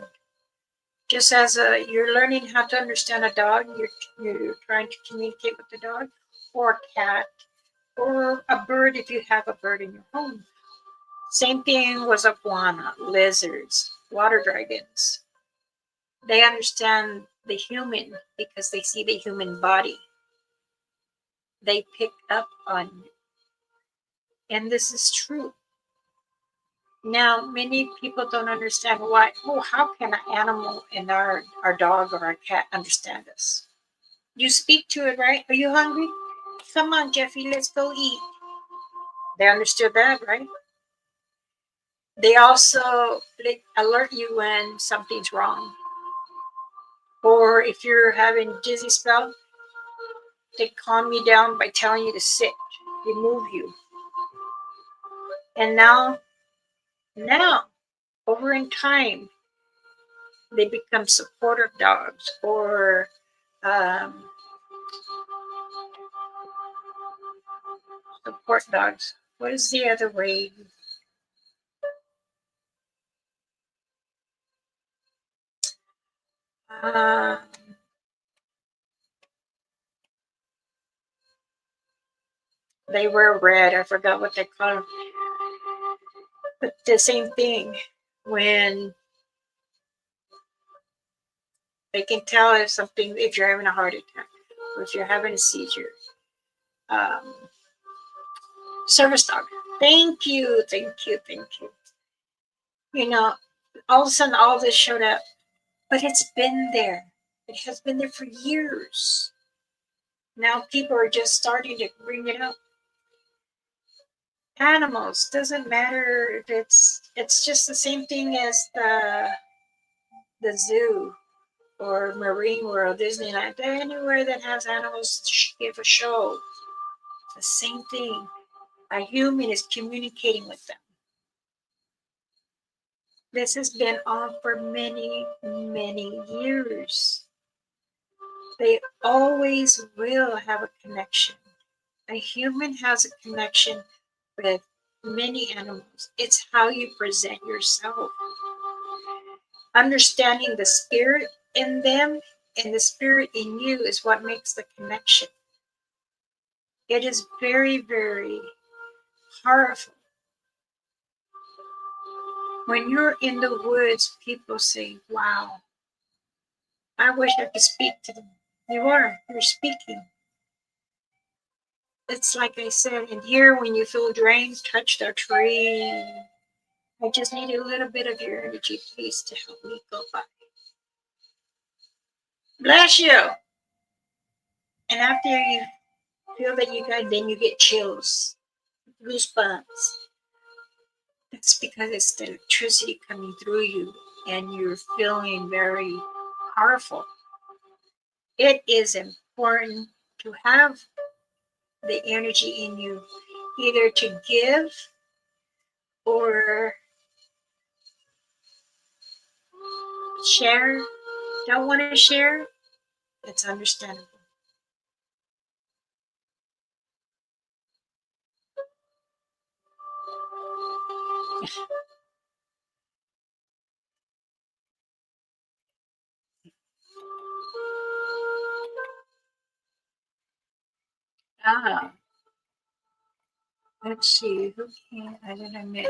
Speaker 1: Just as you're learning how to understand a dog, you're trying to communicate with the dog, or a cat, or a bird if you have a bird in your home. Same thing was iguana, lizards, water dragons. They understand the human because they see the human body. They pick up on it. And this is true. Now, many people don't understand why. Oh, how can an animal and our dog or our cat understand us? You speak to it, right? Are you hungry? Come on, Jeffy, let's go eat. They understood that, right? They also alert you when something's wrong. Or if you're having dizzy spell, they calm you down by telling you to sit. They move you. And now, over in time, they become supportive dogs or um, support dogs. What is the other way? Uh, they wear red. I forgot what they call them. But the same thing when they can tell if you're having a heart attack or if you're having a seizure. Um, Service dog. Thank you, thank you, thank you. You know, all of a sudden all this showed up, but it's been there. It has been there for years. Now people are just starting to bring it up. Animals, doesn't matter if it's just the same thing as the zoo or Marine World, Disneyland, anywhere that has animals give a show. The same thing. A human is communicating with them. This has been on for many, many years. They always will have a connection. A human has a connection with many animals. It's how you present yourself. Understanding the spirit in them and the spirit in you is what makes the connection. It is very, very powerful. When you're in the woods, people say, wow, I wish I could speak to them. You're speaking. It's like I said, and here when you feel drained, touch the tree. I just need a little bit of your energy, please, to help me go by. Bless you. And after you feel that you got, then you get chills, goosebumps. That's because it's the electricity coming through you and you're feeling very powerful. It is important to have the energy in you either to give or share. Don't want to share? It's understandable. Ah, let's see. Who can I didn't miss?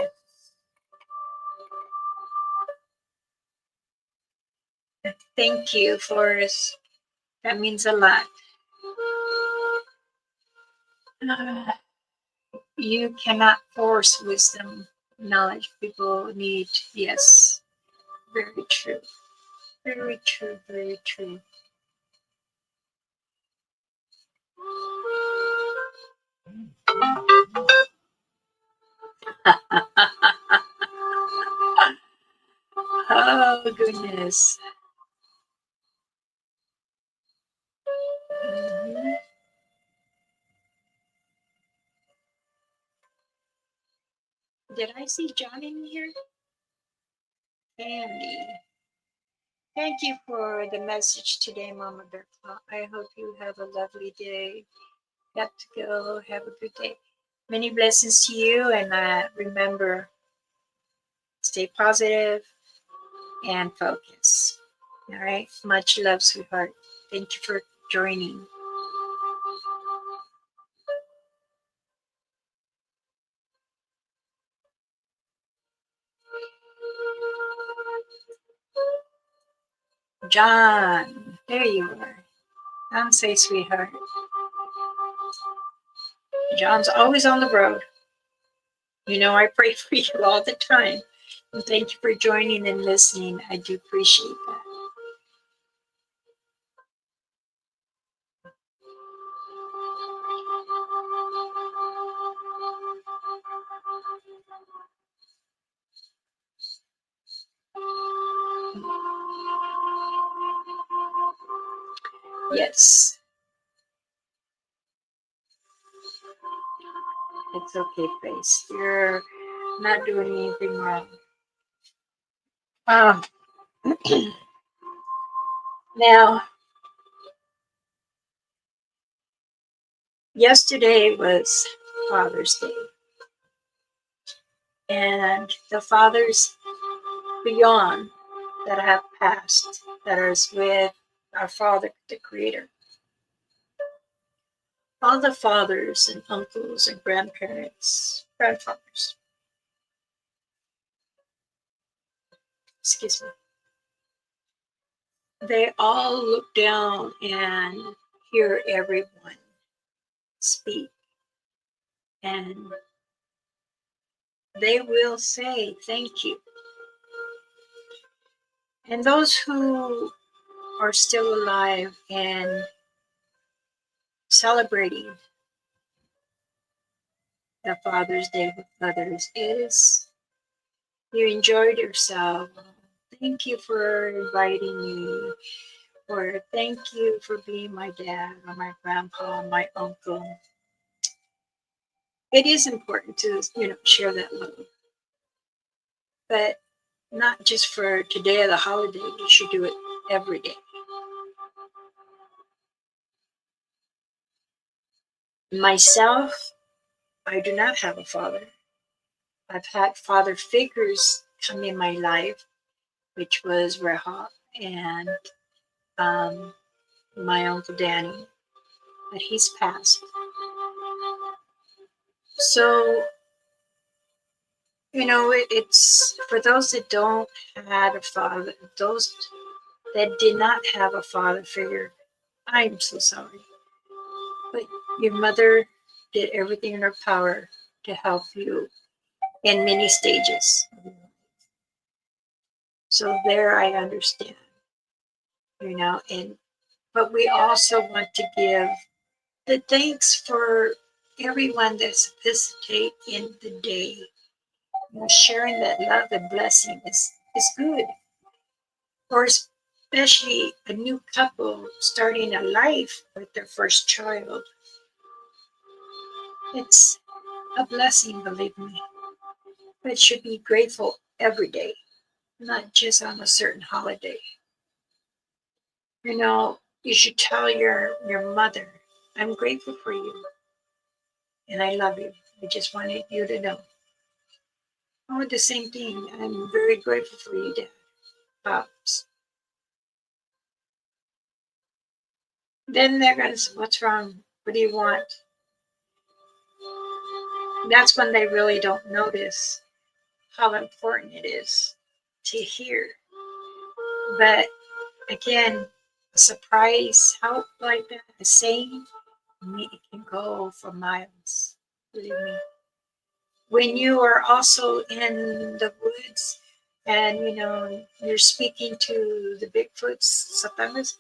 Speaker 1: Thank you, Forrest. That means a lot. You cannot force wisdom, knowledge. People need, yes, very true. Very true, very true. Oh, goodness. Mhm. Did I see John in here? Andy. Thank you for the message today, Mama Bertha. I hope you have a lovely day. Got to go. Have a good day. Many blessings to you, and remember, stay positive and focus. All right. Much love, sweetheart. Thank you for joining. John, there you are. I'm say, sweetheart. John's always on the road. You know, I pray for you all the time. And thank you for joining and listening. I do appreciate that. Yes, it's okay, Grace. You're not doing anything wrong. Um, now, yesterday was Father's Day, and the fathers beyond that have passed, that are with our Father, the Creator, all the fathers and uncles and grandparents, grandfathers, excuse me, they all look down and hear everyone speak, and they will say thank you. And those who are still alive and celebrating the Father's Day with others is you enjoyed yourself. Thank you for inviting me, or thank you for being my dad or my grandpa, my uncle. It is important to, share that love, but not just for today or the holiday. You should do it every day. Myself, I do not have a father. I've had father figures come in my life, which was Reha and um, my uncle Danny, but he's passed. So, it's for those that don't have a father, those that did not have a father figure. I'm so sorry. But your mother did everything in her power to help you in many stages. So there I understand, and but we also want to give the thanks for everyone that's participate in the day. Sharing that love and blessing is good. Or especially a new couple starting a life with their first child. It's a blessing, believe me. But should be grateful every day, not just on a certain holiday. You should tell your mother, I'm grateful for you and I love you. I just wanted you to know. Oh, the same thing. I'm very grateful for you, Dad. Pops. Then they're going to say, what's wrong? What do you want? That's when they really don't notice how important it is to hear. But again, a surprise help like that, a saying, it can go for miles. Believe me. When you are also in the woods and you're speaking to the Bigfoots, sometimes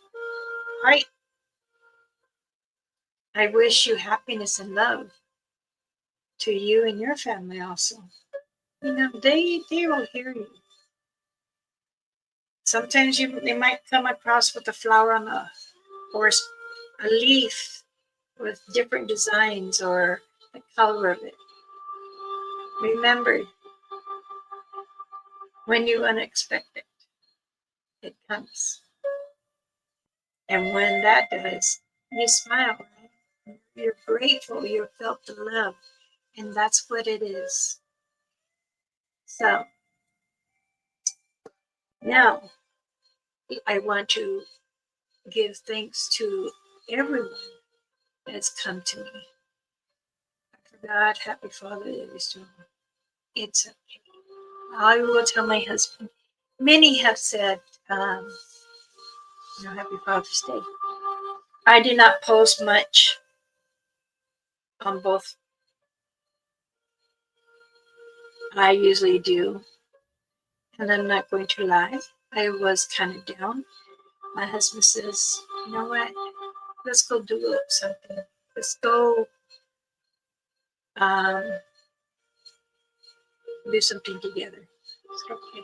Speaker 1: I I wish you happiness and love to you and your family also. They will hear you. Sometimes they might come across with a flower on or a leaf with different designs or the color of it. Remember, when you unexpect it, it comes. And when that does, you smile, right? You're grateful, you felt the love, and that's what it is. So now I want to give thanks to everyone that's come to me. I forgot Happy Father Day this morning. It's okay. I will tell my husband. Many have said, Happy Father's Day. I did not post much on both. I usually do, and I'm not going to lie. I was kind of down. My husband says, you know what? Let's go do something. Let's go um, do something together. It's okay.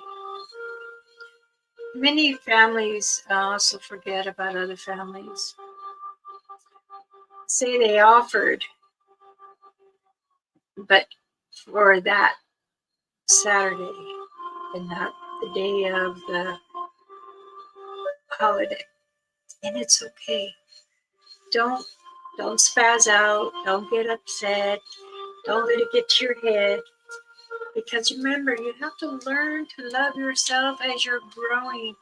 Speaker 1: Many families also forget about other families. Say they offered, but for that Saturday and not the day of the holiday. And it's okay. Don't don't spaz out. Don't get upset. Don't let it get to your head. Because remember, you have to learn to love yourself as you're growing.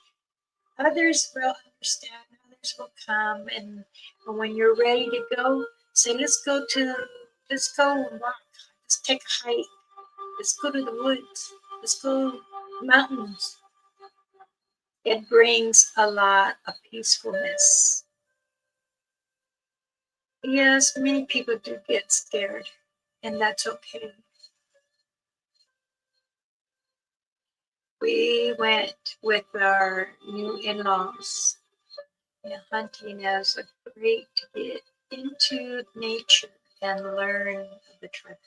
Speaker 1: Others will understand. Others will come, and when you're ready to go, say, let's go walk. Let's take a hike. Let's go to the woods. Let's go mountains. It brings a lot of peacefulness. Yes, many people do get scared, and that's okay. We went with our new in-laws, hunting as a great to get into nature and learn the truth.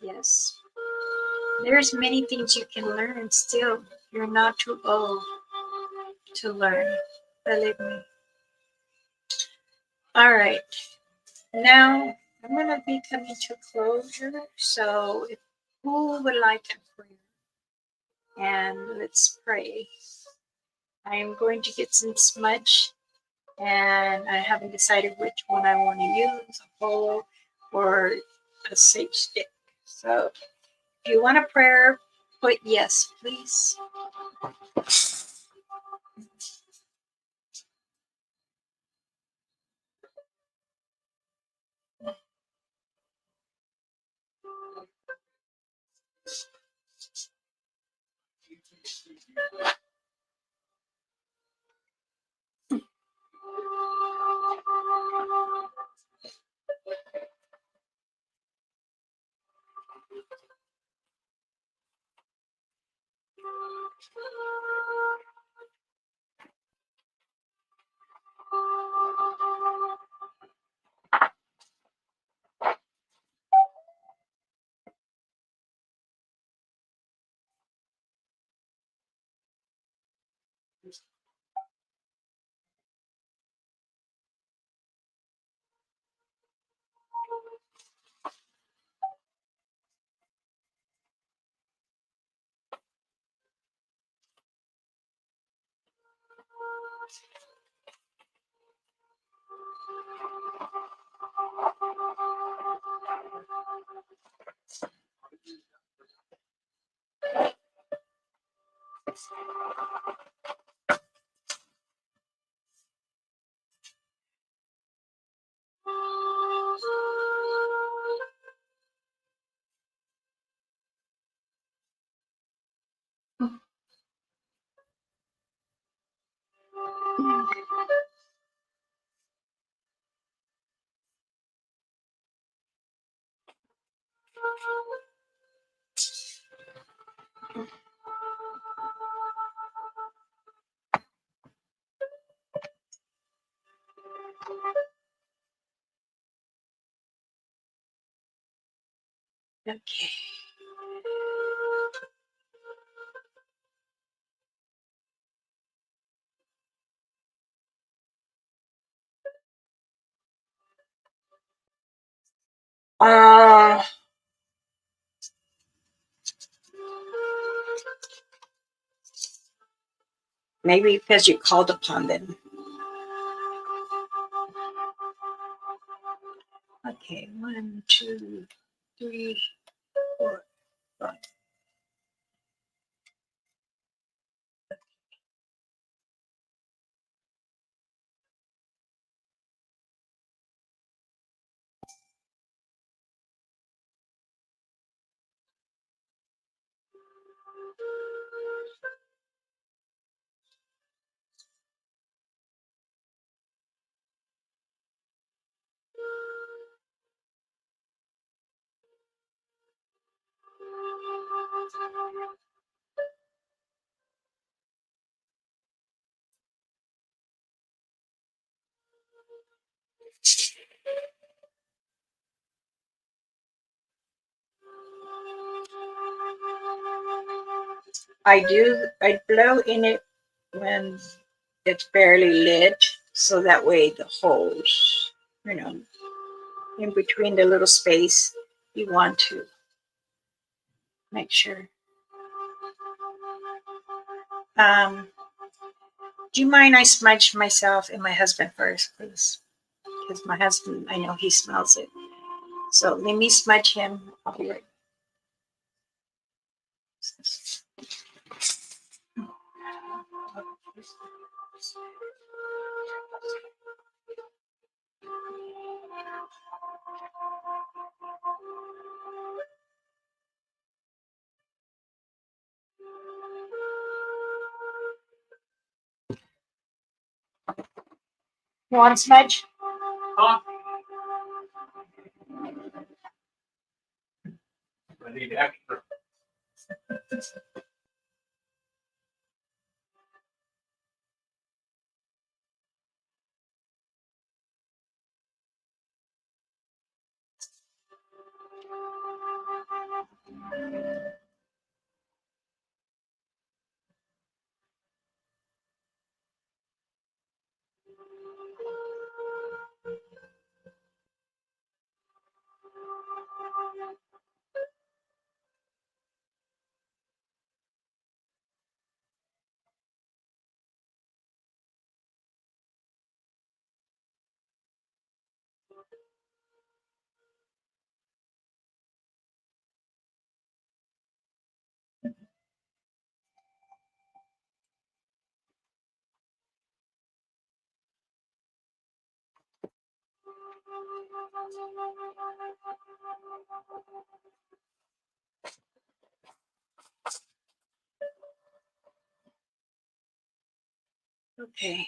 Speaker 1: Yes, there's many things you can learn still. You're not too old to learn, believe me. All right, now I'm going to be coming to closure. So, who would like to pray? And let's pray. I am going to get some smudge, and I haven't decided which one I want to use, a polo or a sage stick. So, if you want a prayer, put yes, please. Okay. Uh, Maybe because you called upon them. Okay, 1, 2, 3, 4, 5. I blow in it when it's barely lit, so that way the holes, in between the little space, you want to make sure. Do you mind I smudge myself and my husband first, please? Because my husband, I know he smells it. So let me smudge him. I'll be right. You want to smudge? Huh? I need extra. Okay.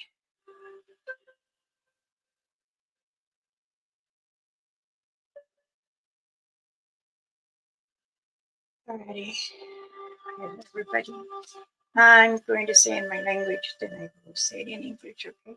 Speaker 1: Alrighty. Everybody. I'm going to say in my language, then I will say it in English, okay?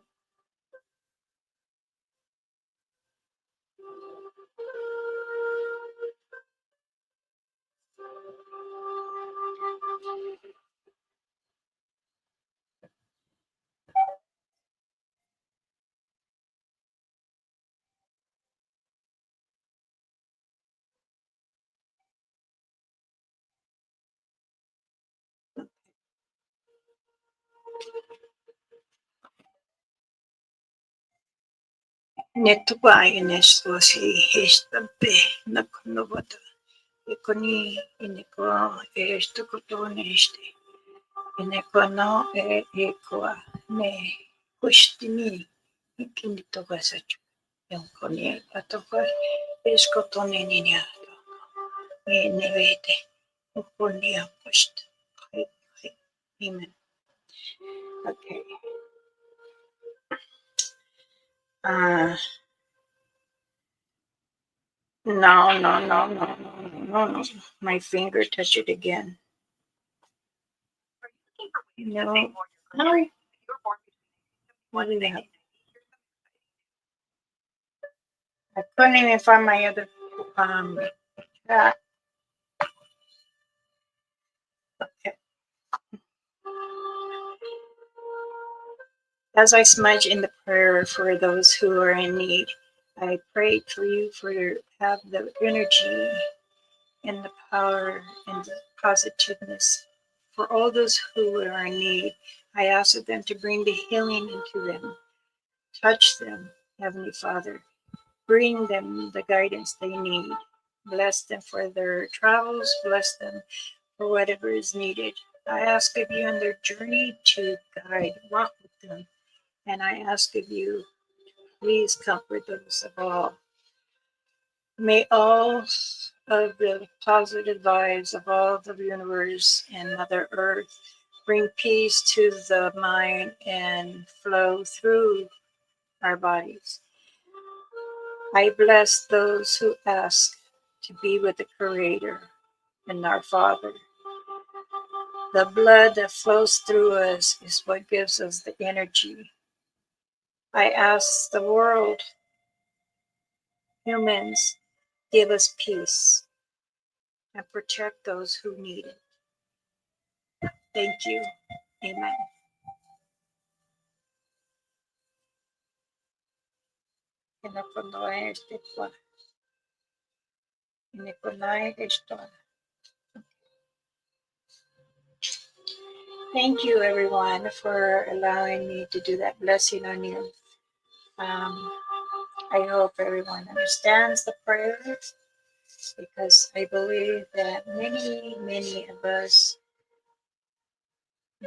Speaker 1: Netuba inesto si hestape nakunovata. Ekoni ineko esto kotoneste. Ineko no ekoa ne kushtini ikinito gasacho. Yonkoni atoka eskotone ninya. Nevete. Uponia pushed. Amen. Okay. Uh, no, no, no, no, no, no, no. My finger touched it again. No. No. What do they have? I couldn't even find my other uh, okay. As I smudge in the prayer for those who are in need, I pray for you for your have the energy and the power and the positiveness for all those who are in need. I ask of them to bring the healing into them. Touch them, Heavenly Father. Bring them the guidance they need. Bless them for their travels. Bless them for whatever is needed. I ask of you on their journey to guide, walk with them. And I ask of you, please comfort those of all. May all of the positive vibes of all the universe and Mother Earth bring peace to the mind and flow through our bodies. I bless those who ask to be with the Creator and our Father. The blood that flows through us is what gives us the energy. I ask the world, humans, give us peace and protect those who need it. Thank you. Amen. Thank you, everyone, for allowing me to do that blessing on you. I hope everyone understands the prayers because I believe that many of us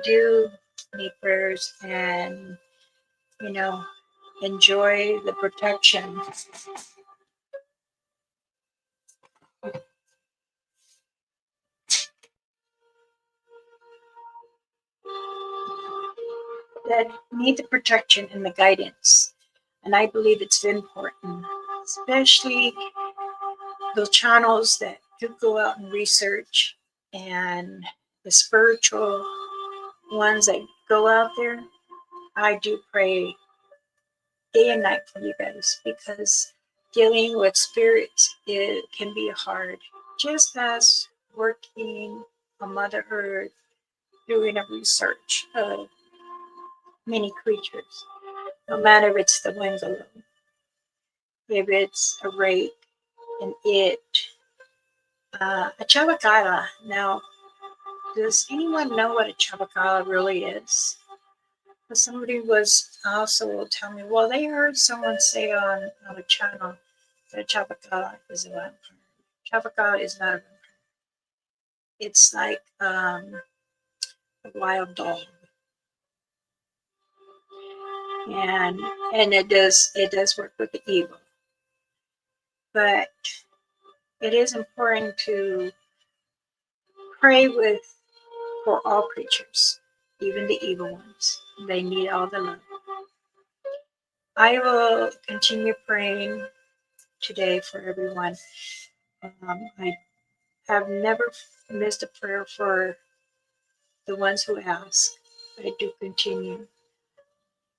Speaker 1: do need prayers and, you know, enjoy the protection that need the protection and the guidance. And I believe it's important, especially those channels that do go out and research and the spiritual ones that go out there. I do pray day and night for you guys because dealing with spirits it can be hard, just as working on Mother Earth doing a research of many creatures, no matter if it's the winslow, if it's a rake, an it, a chavacala. Now, does anyone know what a chavacala really is? Somebody was also telling me, well, they heard someone say on a channel that chavacala is a vampire. Chavacala is not a vampire. It's like a wild dog, and it does work with the evil, but it is important to pray with for all creatures, even the evil ones. They need all the love. I will continue praying today for everyone. I have never missed a prayer for the ones who ask. I do continue.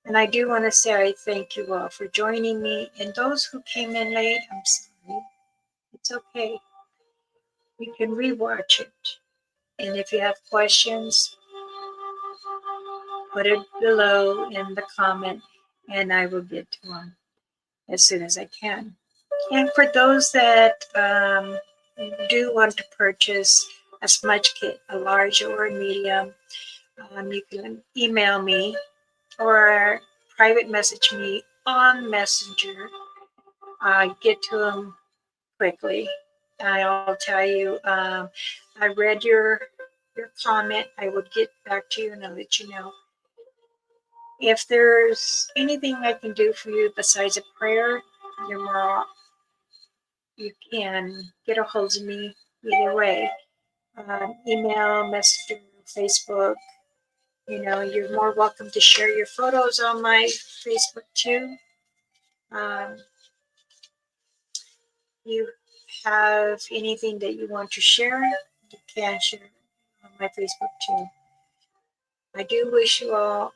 Speaker 1: And I do want to say I thank you all for joining me. And those who came in late, I'm sorry. It's okay. You can rewatch it. And if you have questions, put it below in the comment and I will get to them as soon as I can. And for those that do want to purchase a smudge kit, a large or a medium, you can email me or private message me on Messenger. I get to them quickly. I'll tell you, I read your comment. I would get back to you and I'll let you know. If there's anything I can do for you besides a prayer, you're more, you can get a hold of me either way. Email, Messenger, Facebook. You know, you're more welcome to share your photos on my Facebook too. Um, you have anything that you want to share, you can share on my Facebook too. I do wish you all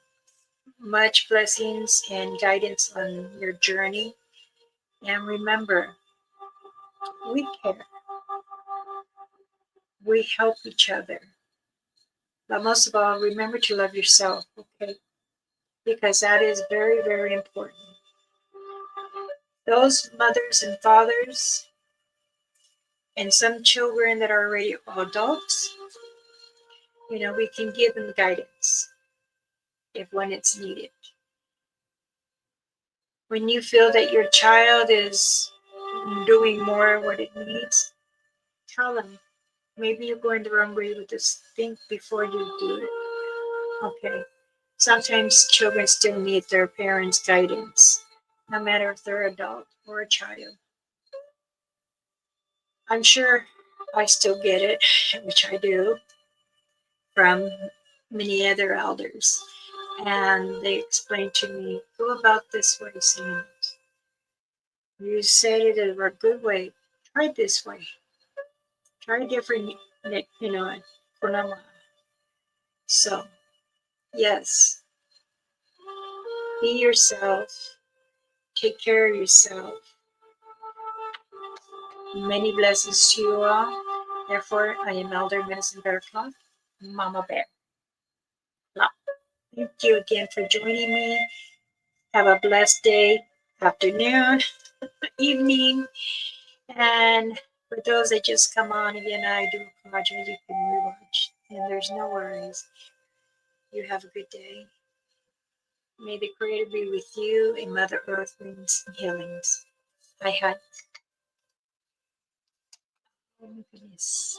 Speaker 1: much blessings and guidance on your journey. And remember, we care, we help each other. But most of all, remember to love yourself, okay? Because that is very, very important. Those mothers and fathers and some children that are already adults, you know, we can give them guidance if when it's needed. When you feel that your child is doing more what it needs, tell them, maybe you're going the wrong way with this. Think before you do it. Okay. Sometimes children still need their parents' guidance, no matter if they're adult or a child. I'm sure I still get it, which I do, from many other elders. And they explain to me, go about this way, Sam. You said it in a good way. Try it this way. Try a different, you know, pranama. So, yes, be yourself. Take care of yourself. Many blessings to you all. Therefore, I am Elder Medicine Bear Claw, Mama Bear. Claw. Thank you again for joining me. Have a blessed day, afternoon, evening, and for those that just come on again, I do apologize. You can rewatch, and there's no worries. You have a good day. May the Creator be with you, and Mother Earth brings healings. I had, oh my goodness.